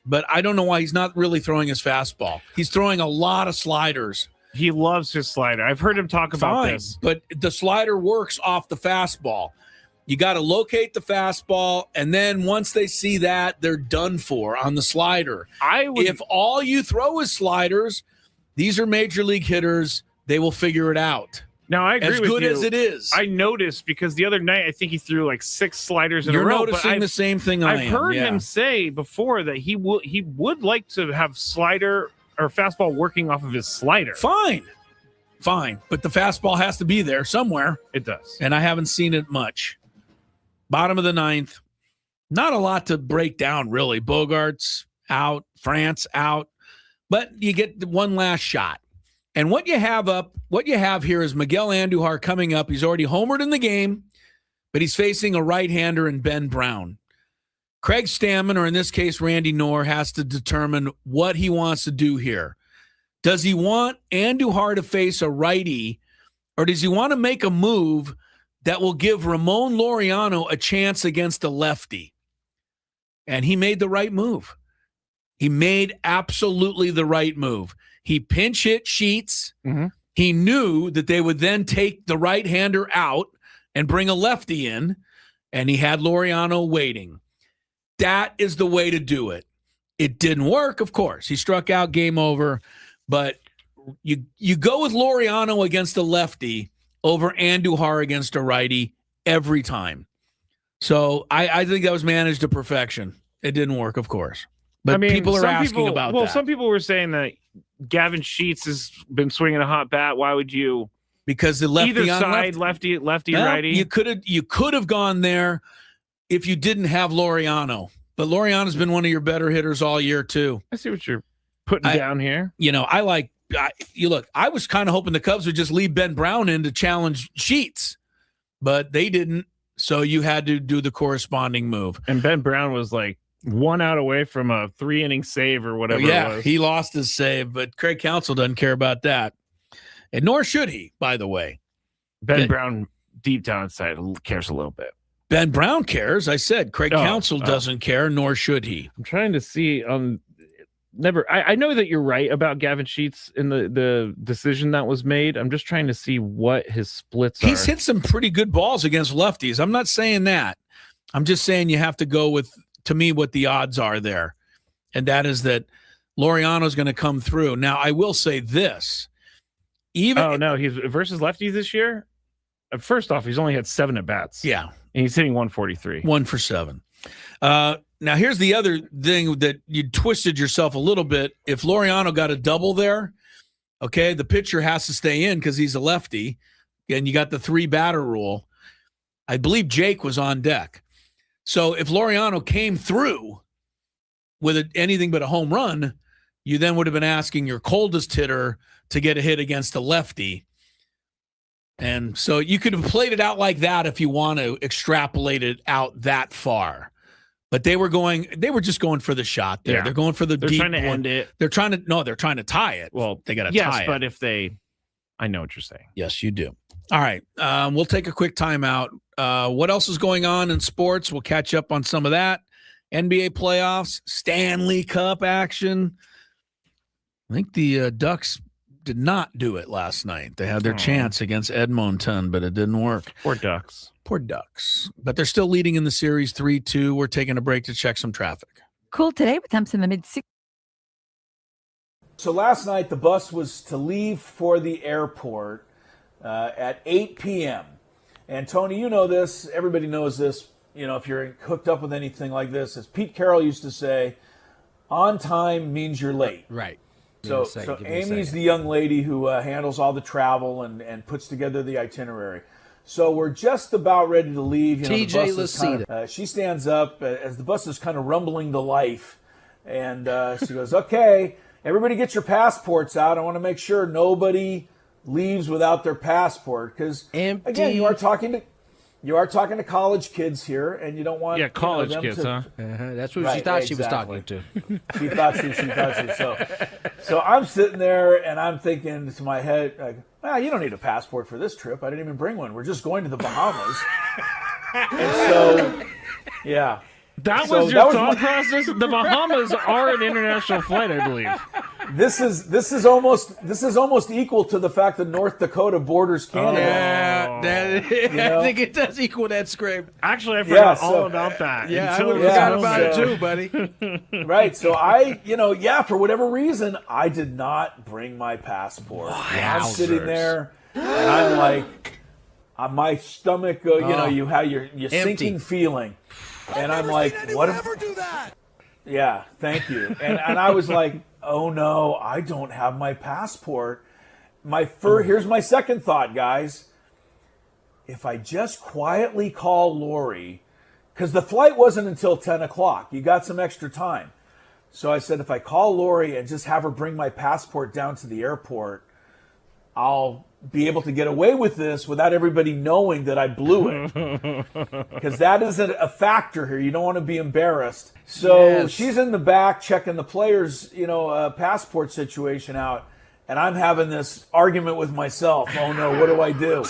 But I don't know why he's not really throwing his fastball. He's throwing a lot of sliders. He loves his slider. I've heard him talk about this. But the slider works off the fastball. You got to locate the fastball, and then once they see that, they're done for on the slider. If all you throw is sliders, these are major league hitters. They will figure it out. Now, I agree with you. As good as it is. I noticed because the other night, I think he threw like 6 sliders in a row. You're noticing the same thing I am. I've heard him say before that he would like to have slider or fastball working off of his slider. Fine. But the fastball has to be there somewhere. It does. And I haven't seen it much. Bottom of the 9th. Not a lot to break down, really. Bogart's out. France out. But you get one last shot. And what you have here is Miguel Andujar coming up. He's already homered in the game, but he's facing a right-hander in Ben Brown. Craig Stammen, or in this case, Randy Knorr, has to determine what he wants to do here. Does he want Andujar to face a righty, or does he want to make a move that will give Ramon Laureano a chance against a lefty? And he made the right move. He made absolutely the right move. He pinch hit Sheets. Mm-hmm. He knew that they would then take the right-hander out and bring a lefty in, and he had Laureano waiting. That is the way to do it. It didn't work, of course. He struck out, game over. But you go with Laureano against a lefty over Andujar against a righty every time. So I think that was managed to perfection. It didn't work, of course. But people are asking about that. Well, some people were saying that Gavin Sheets has been swinging a hot bat. Why would you? Because the lefty either on side, lefty, righty. You could have gone there if you didn't have Laureano. But Laureano's been one of your better hitters all year too. I see what you're putting down here. I was kind of hoping the Cubs would just leave Ben Brown in to challenge Sheets, but they didn't. So you had to do the corresponding move. And Ben Brown was like 1 out away from a 3-inning save or whatever it was. He lost his save, but Craig Counsell doesn't care about that. And nor should he, by the way. Ben Brown, deep down inside, cares a little bit. Ben Brown cares. I said Craig Counsell doesn't care, nor should he. I'm trying to see I know that you're right about Gavin Sheets in the decision that was made. I'm just trying to see what his splits are. He's hit some pretty good balls against lefties. I'm not saying that. I'm just saying you have to go with, to me, what the odds are there. And that is that Laureano's going to come through. Now, I will say this. He's versus lefties this year. First off, he's only had 7 at-bats. Yeah. And he's hitting 143. 1 for 7. Now, here's the other thing that you twisted yourself a little bit. If Laureano got a double there, okay, the pitcher has to stay in because he's a lefty, and you got the 3-batter rule. I believe Jake was on deck. So if Laureano came through with anything but a home run, you then would have been asking your coldest hitter to get a hit against a lefty. And so you could have played it out like that if you want to extrapolate it out that far. But they were just going for the shot there. Yeah. They're going for the deep. They're trying to end it. They're trying to tie it. Well, they got to tie it. Yes, but I know what you're saying. Yes, you do. All right. We'll take a quick timeout. What else is going on in sports? We'll catch up on some of that. NBA playoffs, Stanley Cup action. I think the Ducks did not do it last night. They had their chance against Edmonton, but it didn't work. Poor Ducks. Poor Ducks. But they're still leading in the series 3-2. We're taking a break to check some traffic. Cool today with temps in the mid-60s. So last night, the bus was to leave for the airport at 8 p.m. And Tony, you know this. Everybody knows this. You know, if you're hooked up with anything like this, as Pete Carroll used to say, on time means you're late. Right. So Amy's the young lady who handles all the travel and puts together the itinerary. So we're just about ready to leave. You know, TJ Lucida. She stands up as the bus is kind of rumbling to life. And she goes, okay, everybody get your passports out. I want to make sure nobody leaves without their passport. Because, again, you are talking to college kids here, and you don't want college them kids, to, huh? That's what she thought she was talking to. She thought she. So I'm sitting there, and I'm thinking to my head, like, you don't need a passport for this trip. I didn't even bring one. We're just going to the Bahamas. And so, yeah. That was your thought process? The Bahamas are an international flight, I believe. This is almost equal to the fact that North Dakota borders Canada. I think it does equal that, Skraby. Actually, I forgot all about that. Yeah, I would have forgot about it too, buddy. Right. So for whatever reason, I did not bring my passport. I'm sitting there, and I'm like, my stomach, you have your sinking feeling. And I'm like, what? Never do that. Yeah, thank you. And I was like, oh no, I don't have my passport. Here's my second thought, guys. If I just quietly call Lori, because the flight wasn't until 10 o'clock. You got some extra time. So I said, if I call Lori and just have her bring my passport down to the airport, I'll be able to get away with this without everybody knowing that I blew it. Because that isn't a factor here. You don't want to be embarrassed. So she's in the back checking the players' passport situation out. And I'm having this argument with myself. Oh no, what do I do?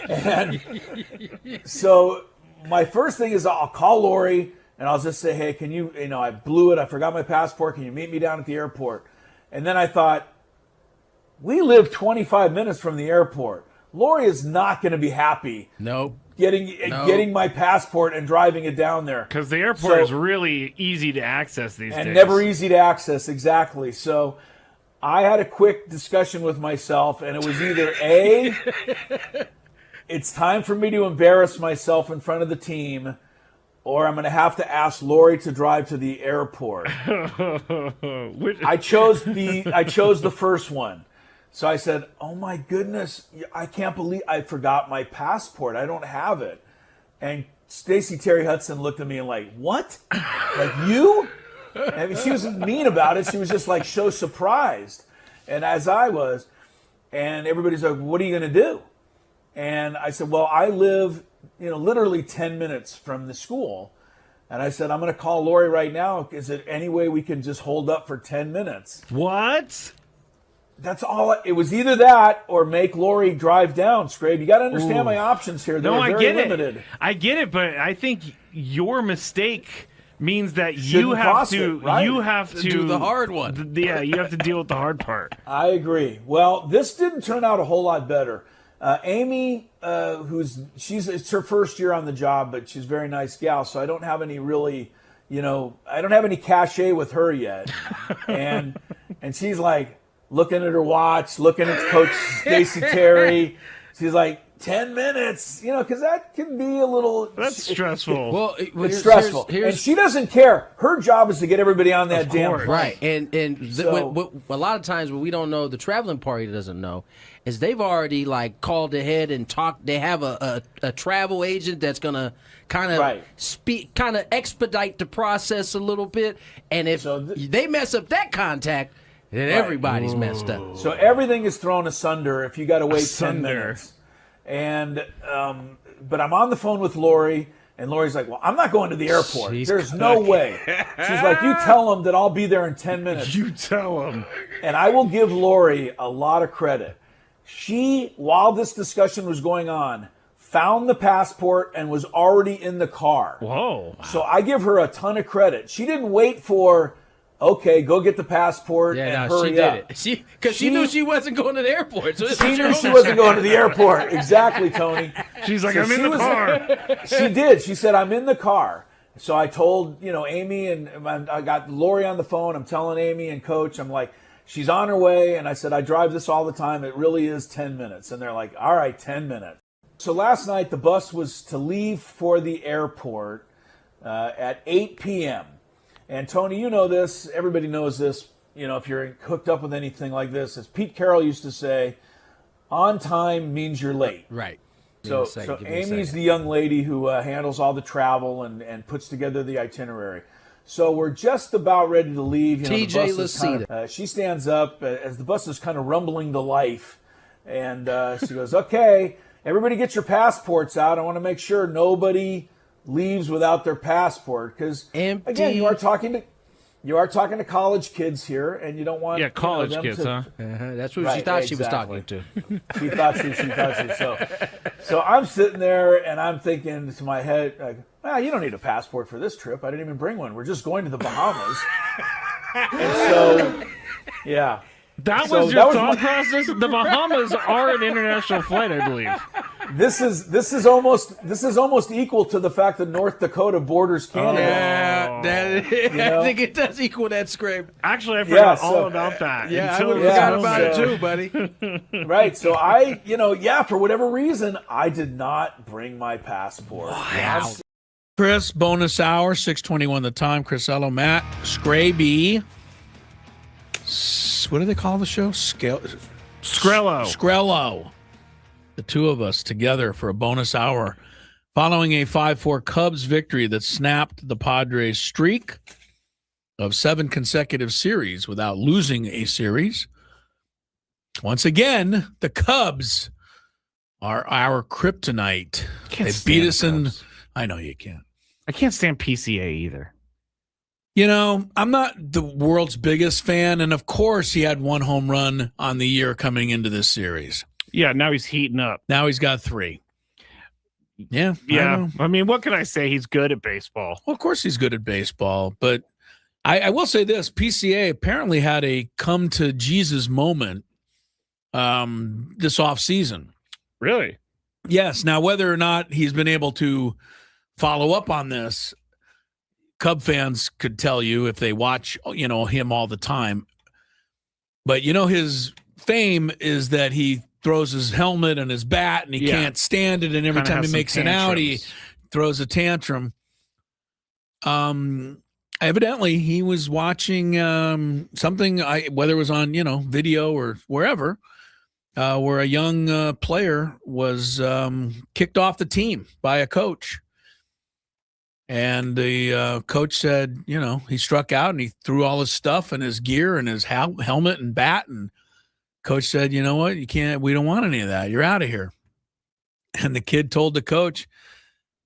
And so my first thing is I'll call Lori and I'll just say, hey, can you, I blew it. I forgot my passport. Can you meet me down at the airport? And then I thought, we live 25 minutes from the airport. Lori is not going to be happy. Getting my passport and driving it down there. Because the airport is really easy to access these days. And never easy to access, exactly. So I had a quick discussion with myself, and it was either A, it's time for me to embarrass myself in front of the team, or I'm going to have to ask Lori to drive to the airport. I chose the first one. So I said, oh my goodness, I can't believe I forgot my passport. I don't have it. And Stacey Terry Hudson looked at me and like, what? Like you? I mean, she wasn't mean about it. She was just like so surprised. And as I was, and everybody's like, what are you going to do? And I said, well, I live, literally 10 minutes from the school. And I said, I'm going to call Lori right now. Is there any way we can just hold up for 10 minutes? What? That's all. It was either that or make Lori drive down, Skraby. You got to understand my options here. They're very limited. I get it, but I think your mistake means that you have to do the hard one. Yeah, you have to deal with the hard part. I agree. Well, this didn't turn out a whole lot better. Amy, it's her first year on the job, but she's a very nice gal, so I don't have any really, I don't have any cachet with her yet. And she's like, looking at her watch, looking at Coach Stacey Terry. She's like, 10 minutes, because that can be a little... That's stressful. Well, it's stressful. And she doesn't care. Her job is to get everybody on that damn plane. Right. And a lot of times what we don't know, the traveling party doesn't know, is they've already called ahead and talked. They have a travel agent that's going to kind of expedite the process a little bit. And if they mess up that contact... then everybody's messed up. So everything is thrown asunder if you got to wait 10 minutes. And but I'm on the phone with Lori, and Lori's like, well, I'm not going to the airport. There's no way. She's like, you tell them that I'll be there in 10 minutes. You tell them. And I will give Lori a lot of credit. She, while this discussion was going on, found the passport and was already in the car. Whoa. So I give her a ton of credit. She didn't wait for okay, go get the passport and hurry she up. did it. Because she knew she wasn't going to the airport. So she knew she wasn't going to the airport. Exactly, Tony. She's like, I'm in the car. She did. She said, I'm in the car. So I told, Amy, and I got Lori on the phone. I'm telling Amy and Coach, I'm like, she's on her way. And I said, I drive this all the time. It really is 10 minutes. And they're like, all right, 10 minutes. So last night, the bus was to leave for the airport at 8 p.m. And Tony, you know this. Everybody knows this. If you're hooked up with anything like this, as Pete Carroll used to say, on time means you're late. Right. So Amy's the young lady who handles all the travel and puts together the itinerary. So we're just about ready to leave. TJ Lucida. She stands up as the bus is kind of rumbling to life. And she goes, okay, everybody get your passports out. I want to make sure nobody leaves without their passport, because again, you are talking to college kids here, and you don't want college them kids, to, that's what she thought she was talking to. She thought she. So I'm sitting there and I'm thinking to my head, like, you don't need a passport for this trip. I didn't even bring one. We're just going to the Bahamas. And so, yeah. That was your thought process? The Bahamas are an international flight, I believe. This is almost equal to the fact that North Dakota borders Canada. I think it does equal that, Skraby. Actually, I forgot all about that. Yeah, I would have forgot about it too, buddy. Right. So for whatever reason, I did not bring my passport. Wow. Chris, bonus hour, 6:21 the time. Chris Ello, Matt, Skraby. What do they call the show? Skrello. The two of us together for a bonus hour following a 5-4 Cubs victory that snapped the Padres' streak of 7 consecutive series without losing a series. Once again, the Cubs are our kryptonite. They beat us in. I know you can't. I can't stand PCA either. I'm not the world's biggest fan, and of course he had 1 home run on the year coming into this series. Yeah, now he's heating up. Now he's got 3. Yeah. I mean, what can I say? He's good at baseball. Well, of course he's good at baseball, but I will say this. PCA apparently had a come-to-Jesus moment this offseason. Really? Yes. Now, whether or not he's been able to follow up on this, Cub fans could tell you if they watch, him all the time. But, his fame is that he throws his helmet and his bat and he can't stand it. And every time he makes an out, he throws a tantrum. Evidently, he was watching something, whether it was on, video or wherever, where a young player was kicked off the team by a coach. And the coach said, he struck out and he threw all his stuff and his gear and his helmet and bat. And coach said, you know what? We don't want any of that. You're out of here. And the kid told the coach,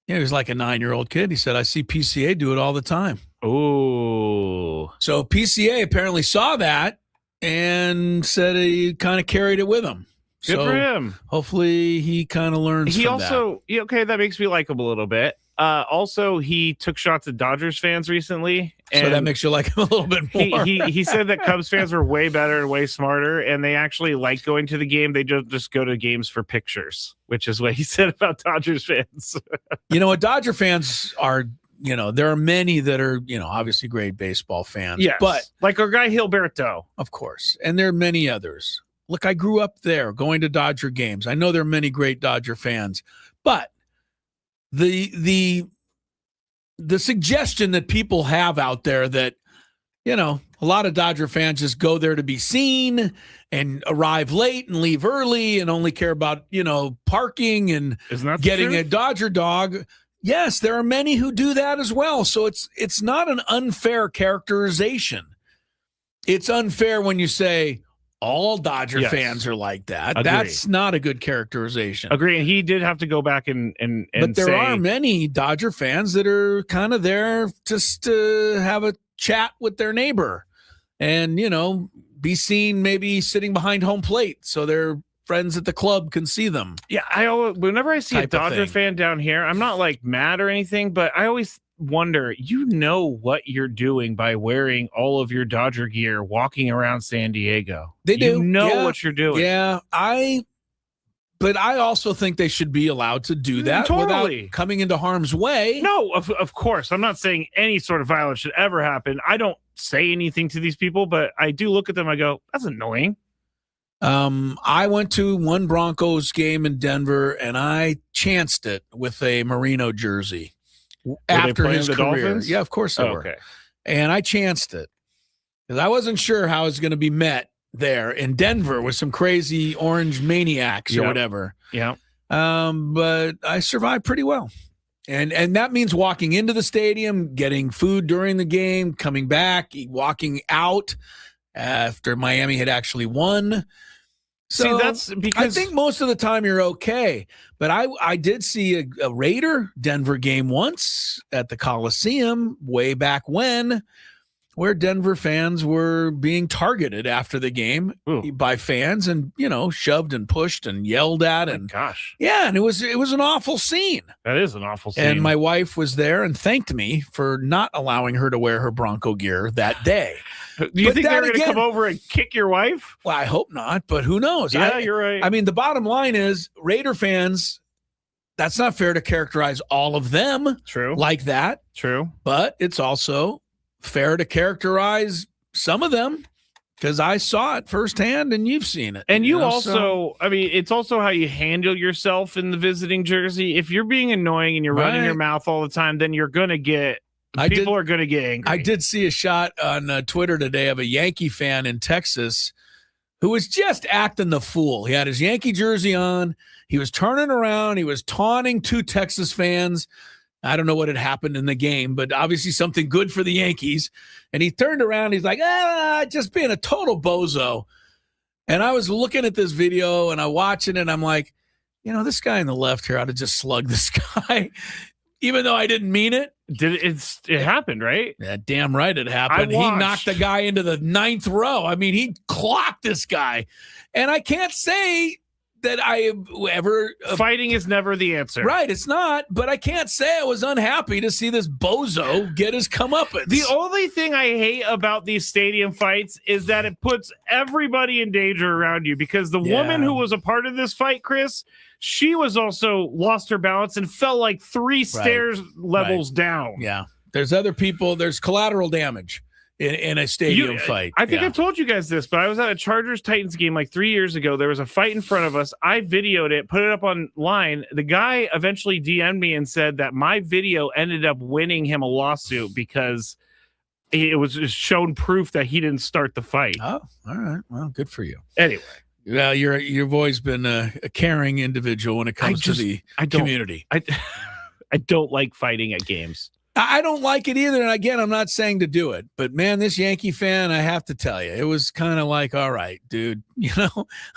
he was like a 9-year-old kid. He said, I see PCA do it all the time. Oh. So PCA apparently saw that and said he kind of carried it with him. Good for him. Hopefully he kind of learns from that. That makes me like him a little bit. Also, he took shots at Dodgers fans recently. So that makes you like him a little bit more. He said that Cubs fans were way better and way smarter, and they actually like going to the game. They just go to games for pictures, which is what he said about Dodgers fans. Dodger fans are, there are many that are, obviously great baseball fans. Yes, but like our guy Gilberto. Of course. And there are many others. Look, I grew up there going to Dodger games. I know there are many great Dodger fans, but the suggestion that people have out there that, a lot of Dodger fans just go there to be seen and arrive late and leave early and only care about, parking and getting a Dodger dog. Yes, there are many who do that as well. So it's not an unfair characterization. It's unfair when you say all Dodger fans are like that. Agree. That's not a good characterization. Agree. And he did have to go back and but there are many Dodger fans that are kind of there just to have a chat with their neighbor and, be seen maybe sitting behind home plate so their friends at the club can see them. Yeah, whenever I see a Dodger fan down here, I'm not like mad or anything, but I always wonder, you know what you're doing by wearing all of your Dodger gear walking around San Diego. They do. You know what you're doing. Yeah, but I also think they should be allowed to do that without coming into harm's way. No, of course. I'm not saying any sort of violence should ever happen. I don't say anything to these people, but I do look at them. I go, that's annoying. I went to one Broncos game in Denver, and I chanced it with a Marino jersey after his career. Dolphins? Yeah, of course they were. Okay. And I chanced it because I wasn't sure how it was going to be met there in Denver with some crazy orange maniacs or whatever. Yeah. But I survived pretty well. And that means walking into the stadium, getting food during the game, coming back, walking out after Miami had actually won. So see, that's because I think most of the time you're okay. But I did see a Raider Denver game once at the Coliseum way back when, where Denver fans were being targeted after the game by fans and, shoved and pushed and yelled at. And gosh. Yeah, and it was an awful scene. That is an awful scene. And my wife was there and thanked me for not allowing her to wear her Bronco gear that day. Do you think they're going to come over and kick your wife? Well, I hope not, but who knows? Yeah, you're right. I mean, the bottom line is Raider fans, that's not fair to characterize all of them like that. True. But it's also fair to characterize some of them because I saw it firsthand and you've seen it. And I mean, it's also how you handle yourself in the visiting jersey. If you're being annoying and you're running your mouth all the time, then you're going to get people are going to get angry. I did see a shot on Twitter today of a Yankee fan in Texas who was just acting the fool. He had his Yankee jersey on. He was turning around. He was taunting two Texas fans. I don't know what had happened in the game, but obviously something good for the Yankees. And he turned around. He's like, just being a total bozo. And I was looking at this video and I watching it. And I'm like, this guy on the left here ought to just slug this guy, even though I didn't mean it. It happened, right? Yeah, damn right it happened. He knocked the guy into the ninth row. I mean, he clocked this guy. And I can't say that I ever... Fighting is never the answer. Right, it's not. But I can't say I was unhappy to see this bozo get his comeuppance. The only thing I hate about these stadium fights is that it puts everybody in danger around you because the woman who was a part of this fight, Chris, she was also lost her balance and fell like 3 stairs levels down. Yeah. There's other people. There's collateral damage in a stadium fight. I think I've told you guys this, but I was at a Chargers-Titans game like 3 years ago. There was a fight in front of us. I videoed it, put it up online. The guy eventually DM'd me and said that my video ended up winning him a lawsuit because it was just shown proof that he didn't start the fight. Oh, all right. Well, good for you. Anyway. Well, you've always been a caring individual when it comes to the community. I don't like fighting at games. I don't like it either. And again, I'm not saying to do it, but man, this Yankee fan, I have to tell you, it was kind of like, all right, dude,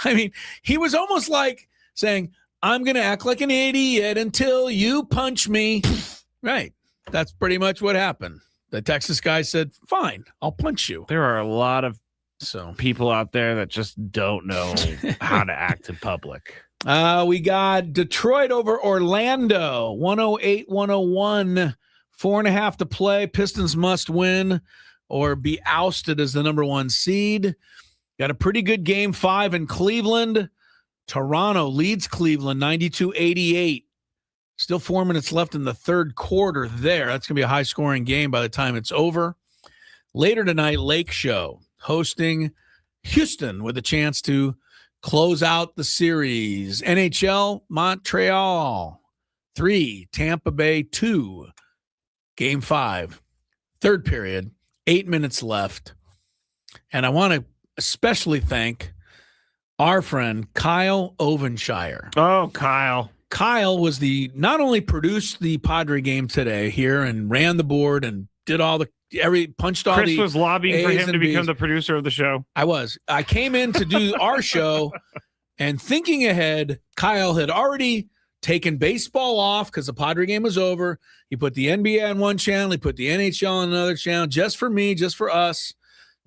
I mean, he was almost like saying, I'm going to act like an idiot until you punch me. Right. That's pretty much what happened. The Texas guy said, fine, I'll punch you. There are a lot of people out there that just don't know how to act in public. We got Detroit over Orlando, 108-101. 4.5 to play. Pistons must win or be ousted as the number 1 seed. Got a pretty good game 5 in Cleveland. Toronto leads Cleveland 92-88. Still 4 minutes left in the third quarter there. That's going to be a high-scoring game by the time it's over. Later tonight, Lake Show hosting Houston with a chance to close out the series. NHL, Montreal 3, Tampa Bay 2. Game 5, third period, 8 minutes left. And I want to especially thank our friend Kyle Ovenshire. Oh, Kyle. Kyle was not only produced the Padre game today here and ran the board and did punched all Chris the was lobbying for him to become the producer of the show. I came in to do our show and thinking ahead, Kyle had already taken baseball off because the Padre game was over. He put the NBA on one channel. He put the NHL on another channel just for me, just for us.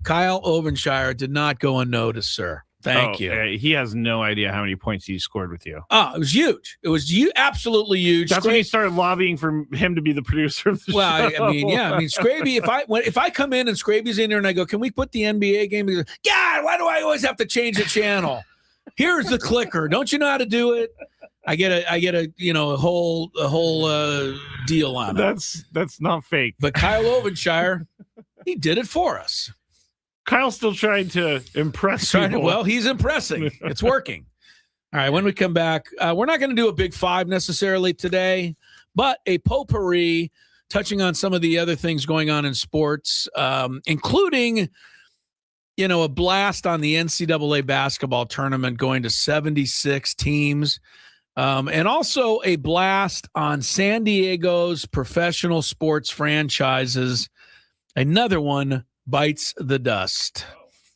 Kyle Ovenshire did not go unnoticed, sir. Thank you. He has no idea how many points he scored with you. Oh, it was huge. It was absolutely huge. That's when he started lobbying for him to be the producer of the show. I mean, Skraby, if I come in and Skraby's in there and I go, can we put the NBA game? He goes, God, why do I always have to change the channel? Here's the clicker. Don't you know how to do it? I get a whole deal on it. That's not fake. But Kyle Ovenshire, he did it for us. Kyle's still trying to impress people. Well, he's impressing. It's working. All right, when we come back, we're not going to do a big five necessarily today, but a potpourri touching on some of the other things going on in sports, including, a blast on the NCAA basketball tournament going to 76 teams, and also a blast on San Diego's professional sports franchises. Another one bites the dust.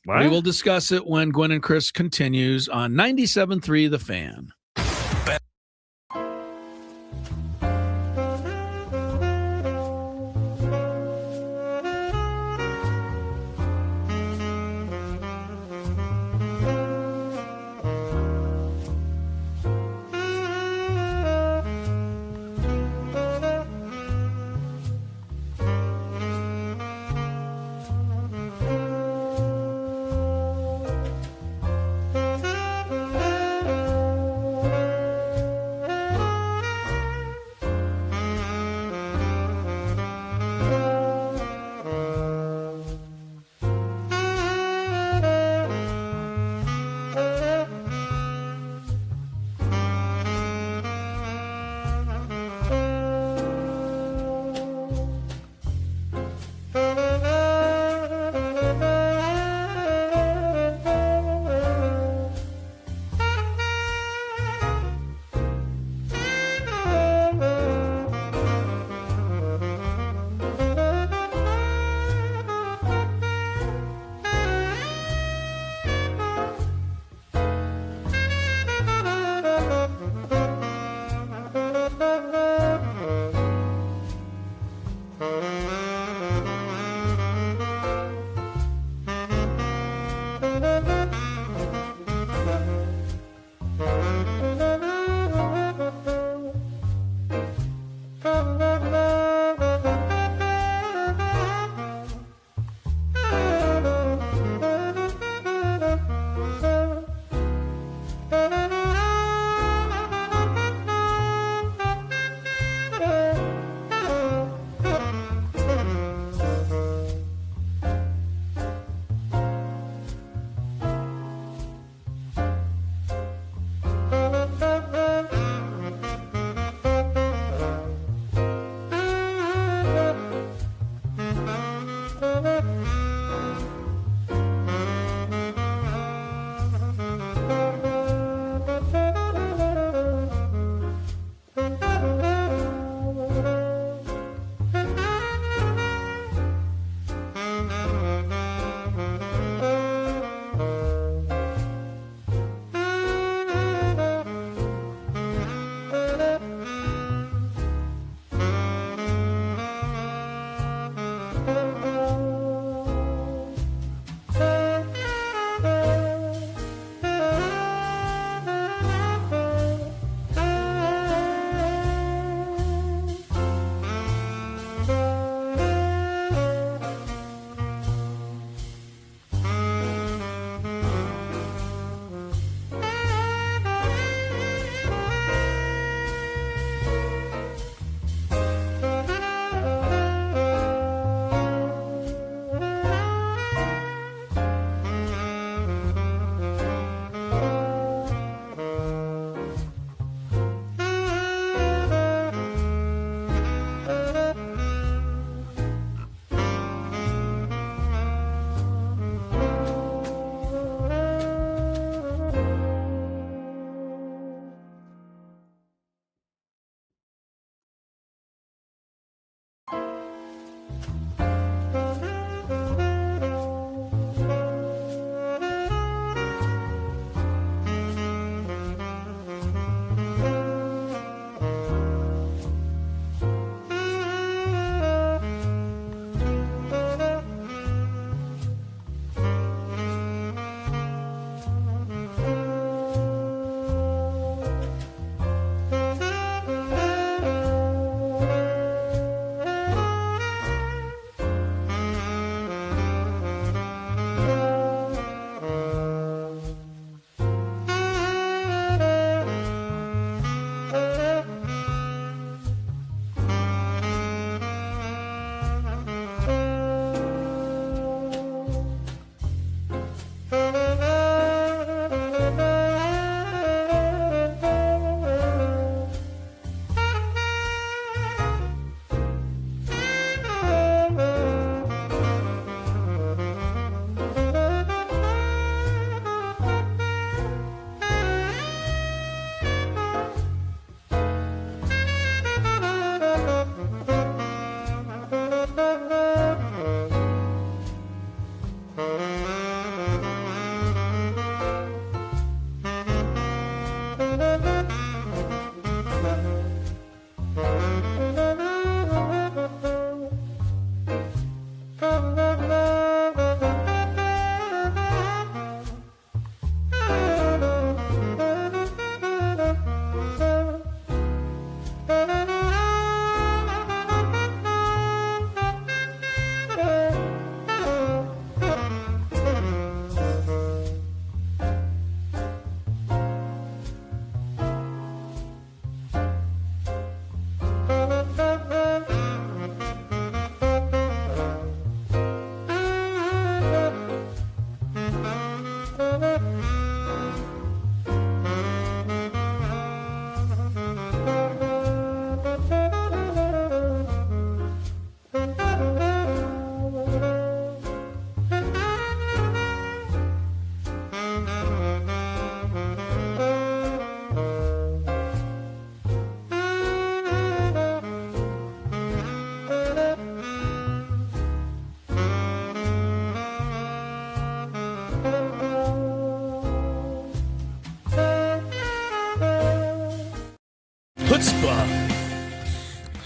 What? We will discuss it when Gwynn and Chris continues on 97.3 The Fan.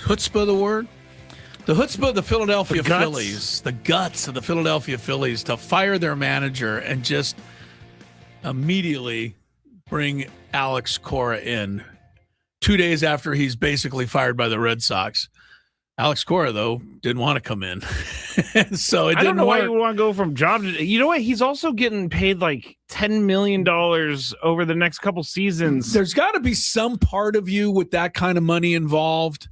chutzpah the word? The chutzpah of the Philadelphia The guts? Phillies, the guts of the Philadelphia Phillies to fire their manager and just immediately bring Alex Cora in 2 days after he's basically fired by the Red Sox. Alex Cora, though, didn't want to come in. So it didn't I don't know why work. you want to go from job to... You know what? He's also getting paid like $10 million over the next couple seasons. There's got to be some part of you with that kind of money involved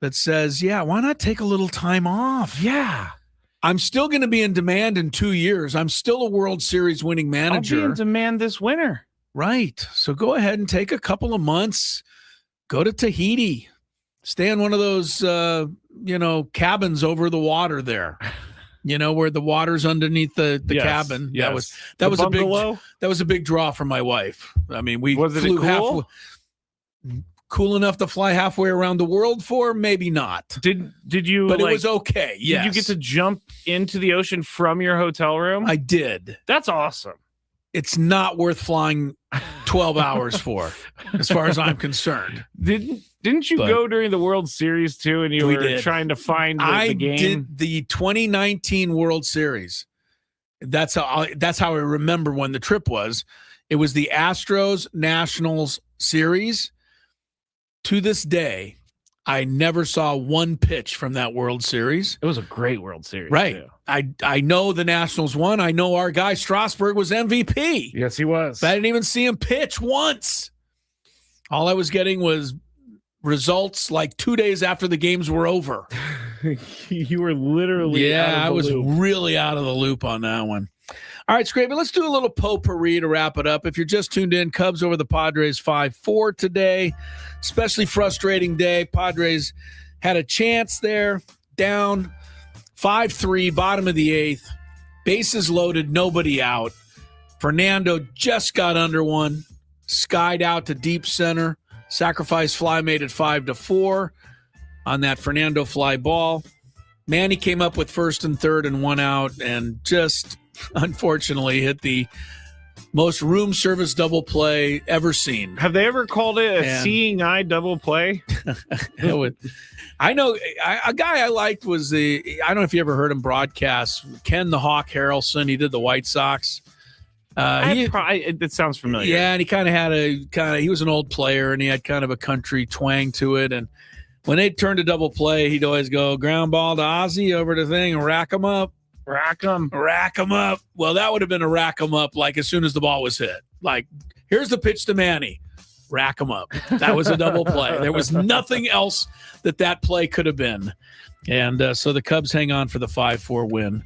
that says, yeah, why not take a little time off? Yeah. I'm still going to be in demand in 2 years. I'm still a World Series winning manager. I'll be in demand this winter. Right. So go ahead and take a couple of months. Go to Tahiti. Stay in one of those, cabins over the water there. Where the water's underneath the Yes, cabin. yes. That was bungalow? that was a big draw for my wife. I mean, we Was it flew cool? cool enough to fly halfway around the world for, maybe not. Did you? But like, it was okay. Yes. Did you get to jump into the ocean from your hotel room? I did. That's awesome. It's not worth flying 12 hours for, as far as I'm concerned. Didn't you go during the World Series too, and you were trying to find the game? I did the 2019 World Series. That's how I remember when the trip was. It was the Astros Nationals series. To this day, I never saw one pitch from that World Series. It was a great World Series, right? Too. I know the Nationals won. I know our guy Strasburg was MVP. Yes, he was. But I didn't even see him pitch once. All I was getting was results like 2 days after the games were over. You were literally I was really out of the loop on that one. All right, Skraby, let's do a little potpourri to wrap it up. If you're just tuned in, Cubs over the Padres 5-4 today. Especially frustrating day. Padres had a chance there, down 5-3, bottom of the eighth. Bases loaded, nobody out. Fernando just got under one, skied out to deep center. Sacrifice fly made it 5-4 on that Fernando fly ball. Manny came up with first and third and one out and just unfortunately hit the most room service double play ever seen. Have they ever called it a seeing eye double play? I know a guy I liked was I don't know if you ever heard him broadcast, Ken the Hawk Harrelson. He did the White Sox. It sounds familiar. Yeah, and he kind of he was an old player and he had kind of a country twang to it. And when they turned to double play, he'd always go ground ball to Ozzie over the thing and rack him up. Rack him up. Well, that would have been a rack him up like as soon as the ball was hit. Like, here's the pitch to Manny. Rack him up. That was a double play. There was nothing else that play could have been. And so the Cubs hang on for the 5-4 win.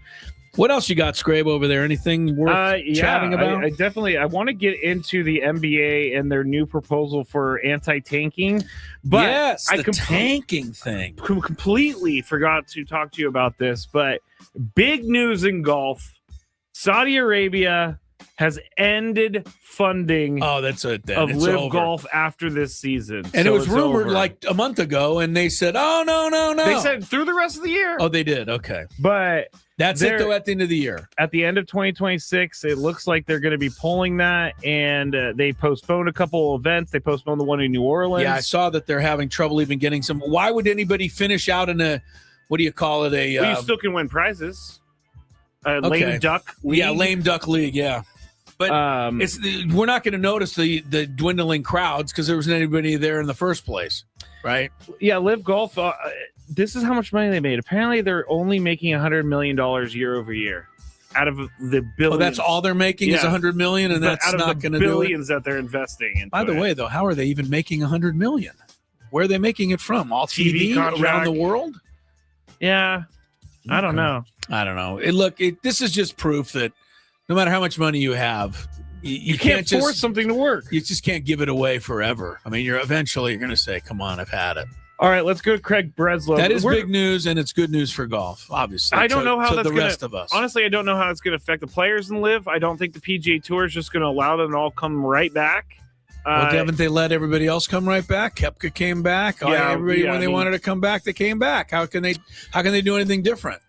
What else you got, Skrabe, over there? Anything worth chatting about? I want to get into the NBA and their new proposal for anti-tanking. But yes, the tanking thing. Completely forgot to talk to you about this, but big news in golf. Saudi Arabia has ended funding of Live Golf after this season. And it was rumored like a month ago, and they said, oh, no. They said through the rest of the year. Oh, they did? Okay. But that's it, though, at the end of the year. At the end of 2026, it looks like they're going to be pulling that, and they postponed a couple events. They postponed the one in New Orleans. Yeah, I saw that they're having trouble even getting some. Why would anybody finish out in a, what do you call it? Well, you still can win prizes. Lame duck league. Yeah, lame duck league, yeah. But we're not going to notice the dwindling crowds because there wasn't anybody there in the first place, right? Yeah, Live Golf. This is how much money they made. Apparently, they're only making $100 million year over year out of the billions. Oh, that's all they're making is $100 million, and that's not going to do it. Billions that they're investing in. By the way, though, how are they even making $100 million? Where are they making it from? All TV around the world? Yeah, I don't know. This is just proof that no matter how much money you have, you can't force something to work. You just can't give it away forever. I mean, you're going to say, come on, I've had it. All right, let's go to Craig Breslow. That is big news, and it's good news for golf, obviously. I don't know how that's the rest of us. Honestly, I don't know how it's going to affect the players in Live. I don't think the PGA Tour is just going to allow them to all come right back. Haven't they let everybody else come right back? Koepka came back. When they wanted to come back, they came back. How can they do anything different?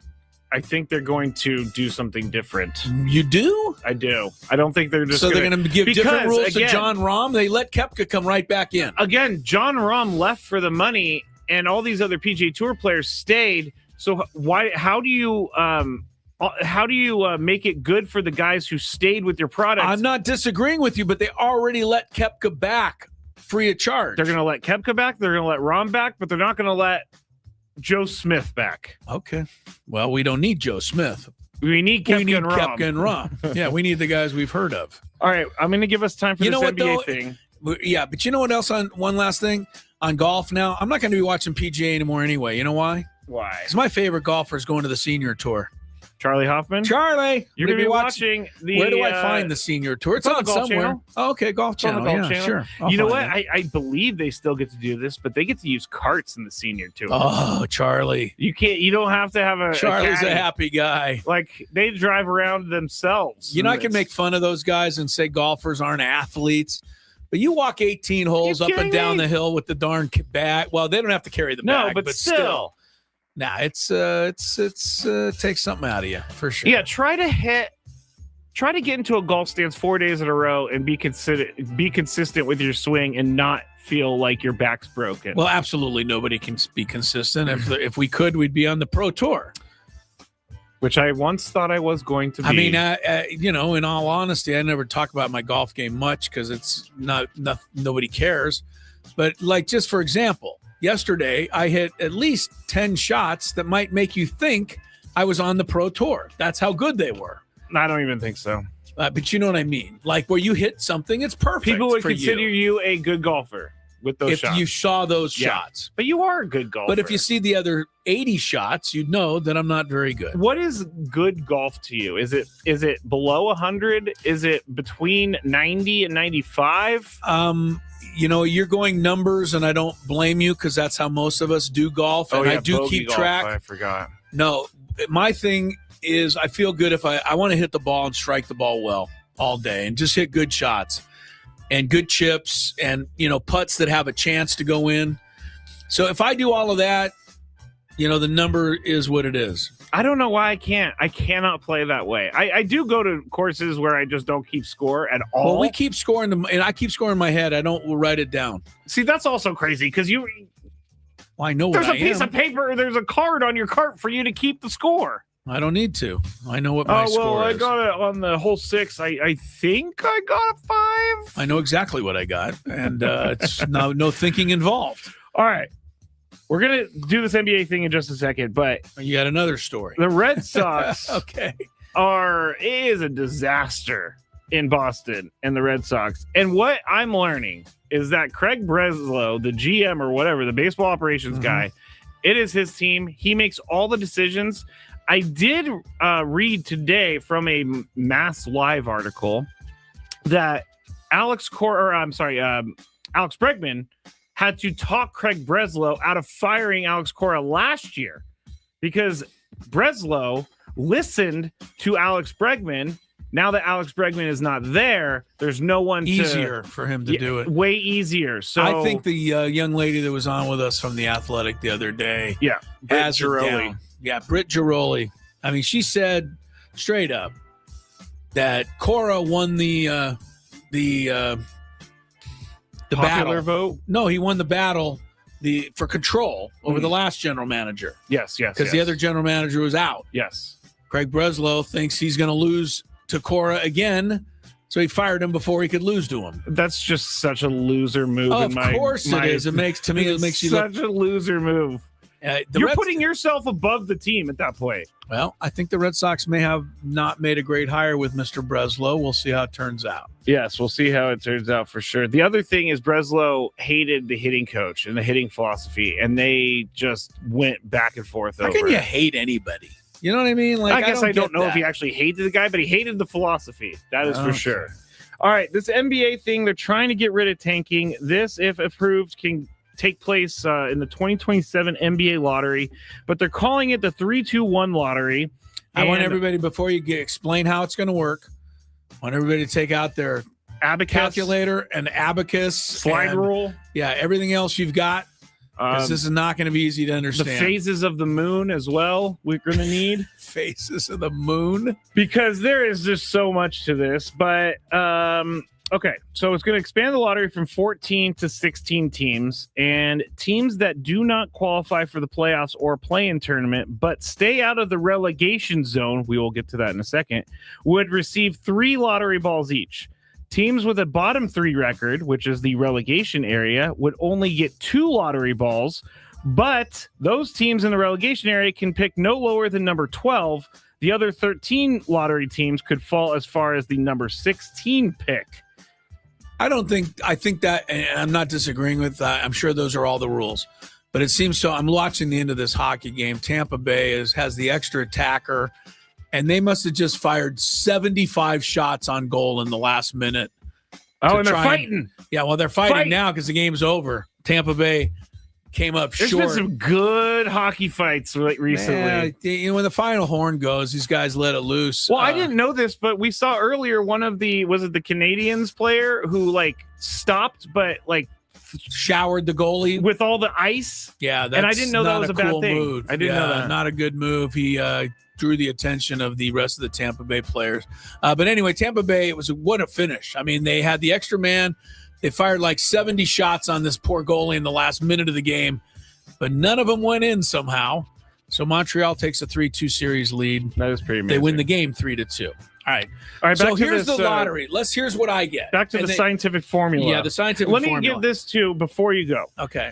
I think they're going to do something different. You do? I do. I don't think they're just they're going to give different rules to John Rahm. They let Koepka come right back in. Again, John Rahm left for the money. and all these other PGA Tour players stayed. So how do you make it good for the guys who stayed with your product? I'm not disagreeing with you, but they already let Koepka back free of charge. They're going to let Koepka back. They're going to let Rahm back, but they're not going to let Joe Smith back. Okay. Well, we don't need Joe Smith. We need Koepka and Rahm. Yeah, we need the guys we've heard of. All right, I'm going to give us time for this NBA thing. Yeah, but you know what else? On one last thing on golf now, I'm not going to be watching PGA anymore anyway. You know why? Why? Because my favorite golfer is going to the senior tour. Charlie Hoffman? Charlie! You're going to be watching the... Where do I find the senior tour? It's on somewhere. Channel. Oh, okay, Golf Channel. Sure. You know what? I believe they still get to do this, but they get to use carts in the senior tour. Oh, Charlie. You don't have to have a... Charlie's a happy guy. Like, they drive around themselves. You know, I can make fun of those guys and say golfers aren't athletes. But you walk 18 holes up and down the hill with the darn bag. Well, they don't have to carry the bag, but still. Nah, it's takes something out of you for sure. Yeah, try to get into a golf stance 4 days in a row and be consistent with your swing and not feel like your back's broken. Well, absolutely nobody can be consistent. If we could, we'd be on the pro tour. Which I once thought I was going to be. I mean, in all honesty, I never talk about my golf game much because it's not nobody cares. But like, just for example, yesterday I hit at least 10 shots that might make you think I was on the pro tour. That's how good they were. I don't even think so. But you know what I mean? Like where you hit something, it's perfect. People would consider you a good golfer with those shots. If you saw those shots. But you are a good golfer. But if you see the other 80 shots, you'd know that I'm not very good. What is good golf to you? Is it below 100? Is it between 90 and 95? You're going numbers, and I don't blame you because that's how most of us do golf. And I do keep track. I forgot. No, my thing is I feel good if I want to hit the ball and strike the ball well all day and just hit good shots. And good chips and, putts that have a chance to go in. So if I do all of that, the number is what it is. I don't know why I can't. I cannot play that way. I do go to courses where I just don't keep score at all. Well, we keep scoring them, and I keep scoring in my head. I don't write it down. See, that's also crazy because Well, I know there's a piece of paper, there's a card on your cart for you to keep the score. I don't need to. I know what my score is. I got it on the hole 6. I think I got a 5. I know exactly what I got, and it's no thinking involved. All right. We're going to do this NBA thing in just a second, but... You got another story. The Red Sox okay. is a disaster in Boston and the Red Sox. And what I'm learning is that Craig Breslow, the GM or whatever, the baseball operations guy, it is his team. He makes all the decisions. I did read today from a Mass Live article that Alex Bregman had to talk Craig Breslow out of firing Alex Cora last year because Breslow listened to Alex Bregman. Now that Alex Bregman is not there, there's no one easier for him to do it. Way easier. So I think the young lady that was on with us from The Athletic the other day, Britt Giroli. Yeah, Britt Giroli. I mean, she said straight up that Cora won the popular battle. Vote. No, he won the battle for control over the last general manager. Yes. Because the other general manager was out. Yes. Craig Breslow thinks he's going to lose to Cora again, so he fired him before he could lose to him. That's just such a loser move. Of course it is. It makes you such a loser move. You're putting yourself above the team at that point. Well, I think the Red Sox may have not made a great hire with Mr. Breslow. We'll see how it turns out. Yes, we'll see how it turns out for sure. The other thing is Breslow hated the hitting coach and the hitting philosophy, and they just went back and forth over it. How can you hate anybody? You know what I mean? Like, I guess I don't know if he actually hated the guy, but he hated the philosophy. That is for sure. All right, this NBA thing, they're trying to get rid of tanking. This, if approved, can take place in the 2027 NBA lottery, but they're calling it the 3-2-1 lottery. I want everybody, before you explain how it's going to work, I want everybody to take out their abacus calculator and abacus. Slide rule. Yeah, everything else you've got. This is not going to be easy to understand. The phases of the moon as well, we're going to need. Phases of the moon? Because there is just so much to this. But, Okay, so it's going to expand the lottery from 14 to 16 teams, and teams that do not qualify for the playoffs or play-in tournament but stay out of the relegation zone, we will get to that in a second, would receive 3 lottery balls each. Teams with a bottom 3 record, which is the relegation area, would only get 2 lottery balls, but those teams in the relegation area can pick no lower than number 12. The other 13 lottery teams could fall as far as the number 16 pick. I think that, and I'm not disagreeing with that. I'm sure those are all the rules. But it seems so. I'm watching the end of this hockey game. Tampa Bay has the extra attacker, and they must have just fired 75 shots on goal in the last minute. Oh, and they're fighting. They're fighting now because the game's over. Tampa Bay came up short. There's been some good hockey fights recently. Yeah, when the final horn goes, these guys let it loose. Well, I didn't know this, but we saw earlier was it the Canadiens player who stopped but showered the goalie with all the ice? Yeah, and I didn't know that was a bad thing. Move. I didn't know that. Not a good move. He drew the attention of the rest of the Tampa Bay players. But anyway, Tampa Bay, what a finish. I mean, they had the extra man. They fired 70 shots on this poor goalie in the last minute of the game, but none of them went in somehow. So Montreal takes a 3-2 series lead. That is pretty amazing. They win the game 3-2. All right. So here's the lottery. Here's what I get. Back to the scientific formula. Yeah, the scientific formula. Let me give this to before you go. Okay.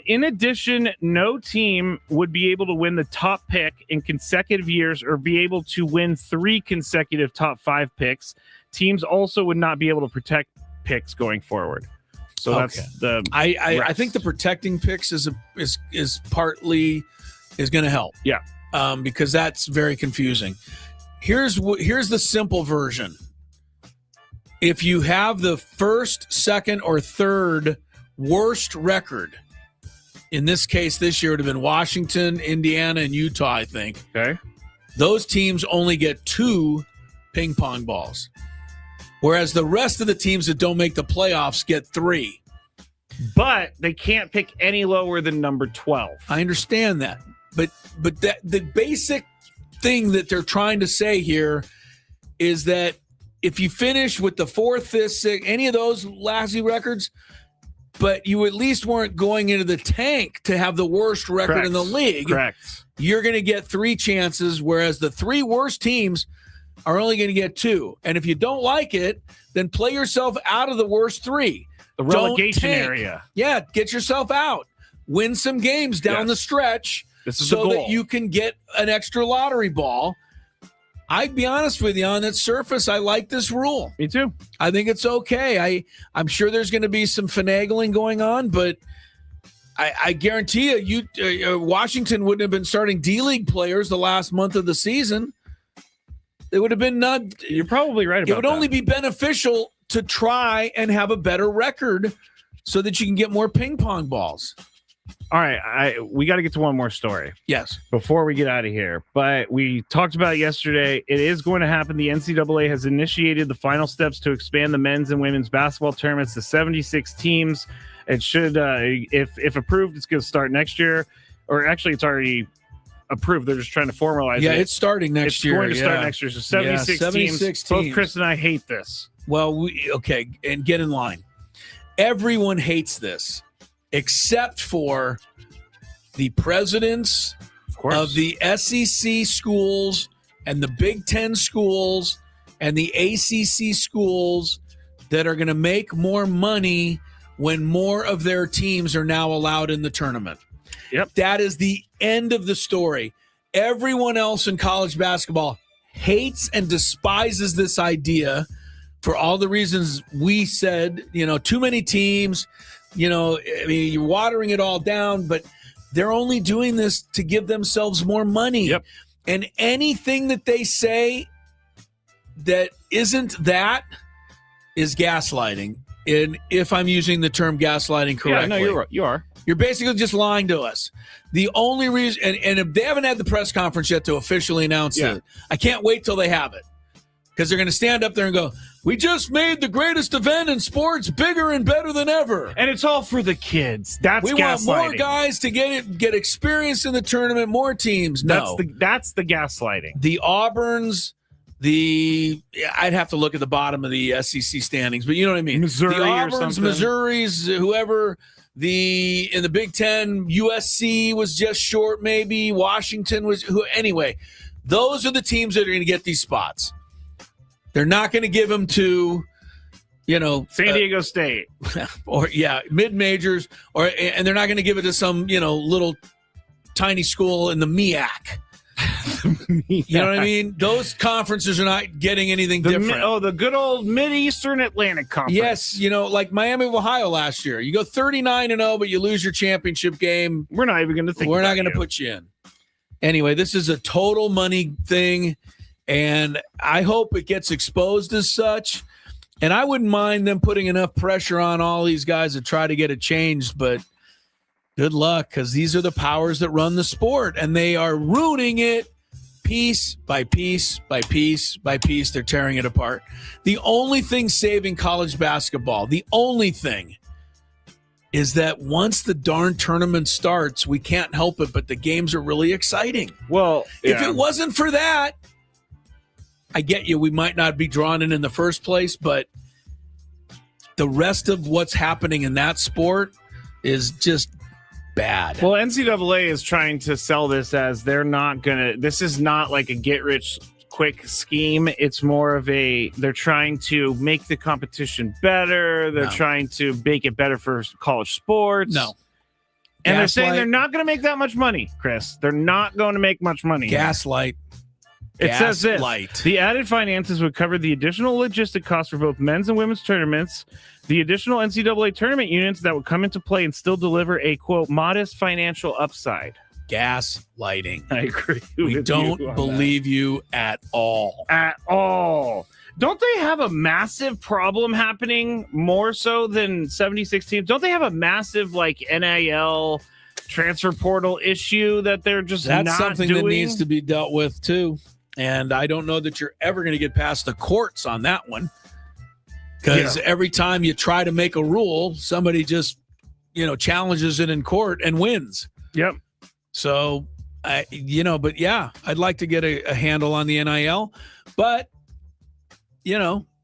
In addition, no team would be able to win the top pick in consecutive years or be able to win 3 consecutive top 5 picks. Teams also would not be able to protect picks going forward. So that's the I think the protecting picks is partly going to help. Yeah. Because that's very confusing. Here's the simple version. If you have the first, second, or third worst record, in this case this year it would have been Washington, Indiana, and Utah, I think. Okay. Those teams only get 2 ping pong balls. Whereas the rest of the teams that don't make the playoffs get 3. But they can't pick any lower than number 12. I understand that. But the basic thing that they're trying to say here is that if you finish with the 4th, 5th, 6th, any of those lousy records, but you at least weren't going into the tank to have the worst record in the league, correct, you're going to get 3 chances, whereas the 3 worst teams are only going to get 2. And if you don't like it, then play yourself out of the worst 3. The relegation area. Yeah, get yourself out. Win some games down the stretch so that you can get an extra lottery ball. I'd be honest with you, on its surface, I like this rule. Me too. I think it's okay. I'm sure there's going to be some finagling going on, but I guarantee you, Washington wouldn't have been starting D-League players the last month of the season. It would have been not. You're probably right about that. It would only be beneficial to try and have a better record so that you can get more ping pong balls. All right, we got to get to one more story. Yes. Before we get out of here. But we talked about it yesterday. It is going to happen. The NCAA has initiated the final steps to expand the men's and women's basketball tournaments to 76 teams. It should, if approved, it's going to start next year. Or actually, it's already approved. They're just trying to formalize it. Yeah, it's starting next year. It's going to start next year. So 76 teams. Both Chris and I hate this. Well, and get in line. Everyone hates this, except for the presidents of the SEC schools and the Big Ten schools and the ACC schools that are going to make more money when more of their teams are now allowed in the tournament. Yep. That is the end of the story. Everyone else in college basketball hates and despises this idea for all the reasons we said, too many teams, you're watering it all down, but they're only doing this to give themselves more money. Yep. And anything that they say that isn't that is gaslighting. And if I'm using the term gaslighting correctly. Yeah, no, you are. You're basically just lying to us. The only reason, and if they haven't had the press conference yet to officially announce it, I can't wait till they have it. Because they're going to stand up there and go, we just made the greatest event in sports bigger and better than ever. And it's all for the kids. That's we gaslighting. Want more guys to get experience in the tournament, more teams. No. That's the gaslighting. The Auburns, I'd have to look at the bottom of the SEC standings, but you know what I mean. Missouri the or Auburns, something. Missouris, whoever. In the Big Ten, USC was just short, maybe. Washington was anyway. Those are the teams that are going to get these spots. They're not going to give them to, San Diego State or mid majors, and they're not going to give it to some little tiny school in the MEAC. You know what I mean? Those conferences are not getting anything different. The good old Mid-Eastern Atlantic Conference. Yes, like Miami of Ohio last year. You go 39-0, but you lose your championship game. We're not even going to think. We're not going to put you in. Anyway, this is a total money thing, and I hope it gets exposed as such. And I wouldn't mind them putting enough pressure on all these guys to try to get it changed, but good luck, because these are the powers that run the sport, and they are ruining it piece by piece by piece by piece. They're tearing it apart. The only thing saving college basketball, the only thing, is that once the darn tournament starts, we can't help it, but the games are really exciting. Well, if it wasn't for that, I get you, we might not be drawn in the first place, but the rest of what's happening in that sport is just bad. Well, NCAA is trying to sell this as they're not going to, this is not like a get-rich-quick scheme. It's more of they're trying to make the competition better. They're trying to make it better for college sports. No. And they're saying they're not going to make that much money, Chris. They're not going to make much money. Gaslight. It says this. The added finances would cover the additional logistic costs for both men's and women's tournaments, the additional NCAA tournament units that would come into play and still deliver a, quote, modest financial upside. Gaslighting. I agree. We don't believe you at all. At all. Don't they have a massive problem happening more so than 76 teams? Don't they have a massive, NIL transfer portal issue that they're just That's not something doing? that needs to be dealt with, too. And I don't know that you're ever going to get past the courts on that one. Because every time you try to make a rule, somebody just, challenges it in court and wins. Yep. So, I'd like to get a handle on the NIL. But,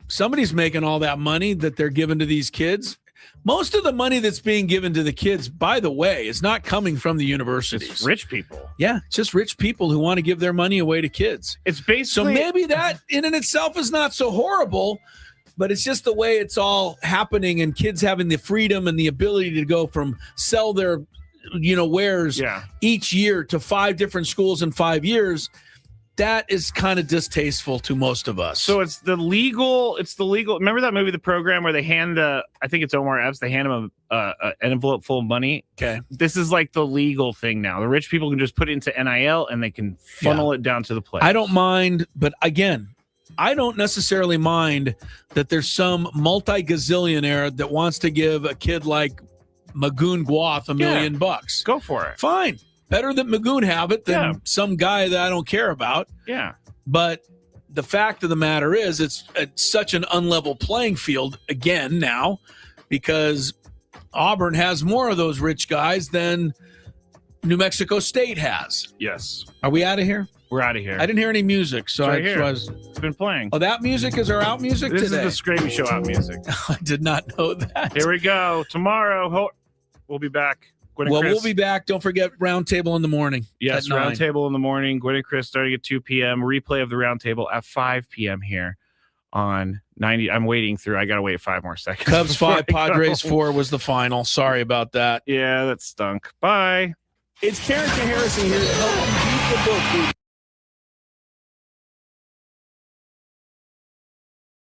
somebody's making all that money that they're giving to these kids. Most of the money that's being given to the kids, by the way, is not coming from the universities. It's rich people. Yeah, just rich people who want to give their money away to kids. It's basically... So maybe that in and itself is not so horrible, but it's just the way it's all happening, and kids having the freedom and the ability to go from sell their, wares each year to 5 different schools in 5 years. That is kind of distasteful to most of us. So it's the legal. Remember that movie, The Program, where they hand I think it's Omar Epps, they hand him an envelope full of money. Okay. This is like the legal thing now. The rich people can just put it into NIL and they can funnel it down to the players. I don't mind, but again, I don't necessarily mind that there's some multi-gazillionaire that wants to give a kid like Magoon Gwath $1 million. Go for it. Fine. Better that Magoon have it than some guy that I don't care about. Yeah. But the fact of the matter is it's such an unlevel playing field again now, because Auburn has more of those rich guys than New Mexico State has. Yes. Are we out of here? We're out of here. I didn't hear any music, so it's been playing. Oh, that music is our out music this today? This is the Skraby Show out music. I did not know that. Here we go. Tomorrow, we'll be back. Gwynn and Well, Chris. we'll be back. Don't forget Roundtable in the morning. Yes, Roundtable in the morning. Gwynn and Chris starting at 2 p.m. Replay of the Roundtable at 5 p.m. here on 90. I'm waiting through. I got to wait 5 more seconds. Cubs 5, Padres 4 was the final. Sorry about that. Yeah, that stunk. Bye. It's Karen Harrison here to help you beat the book.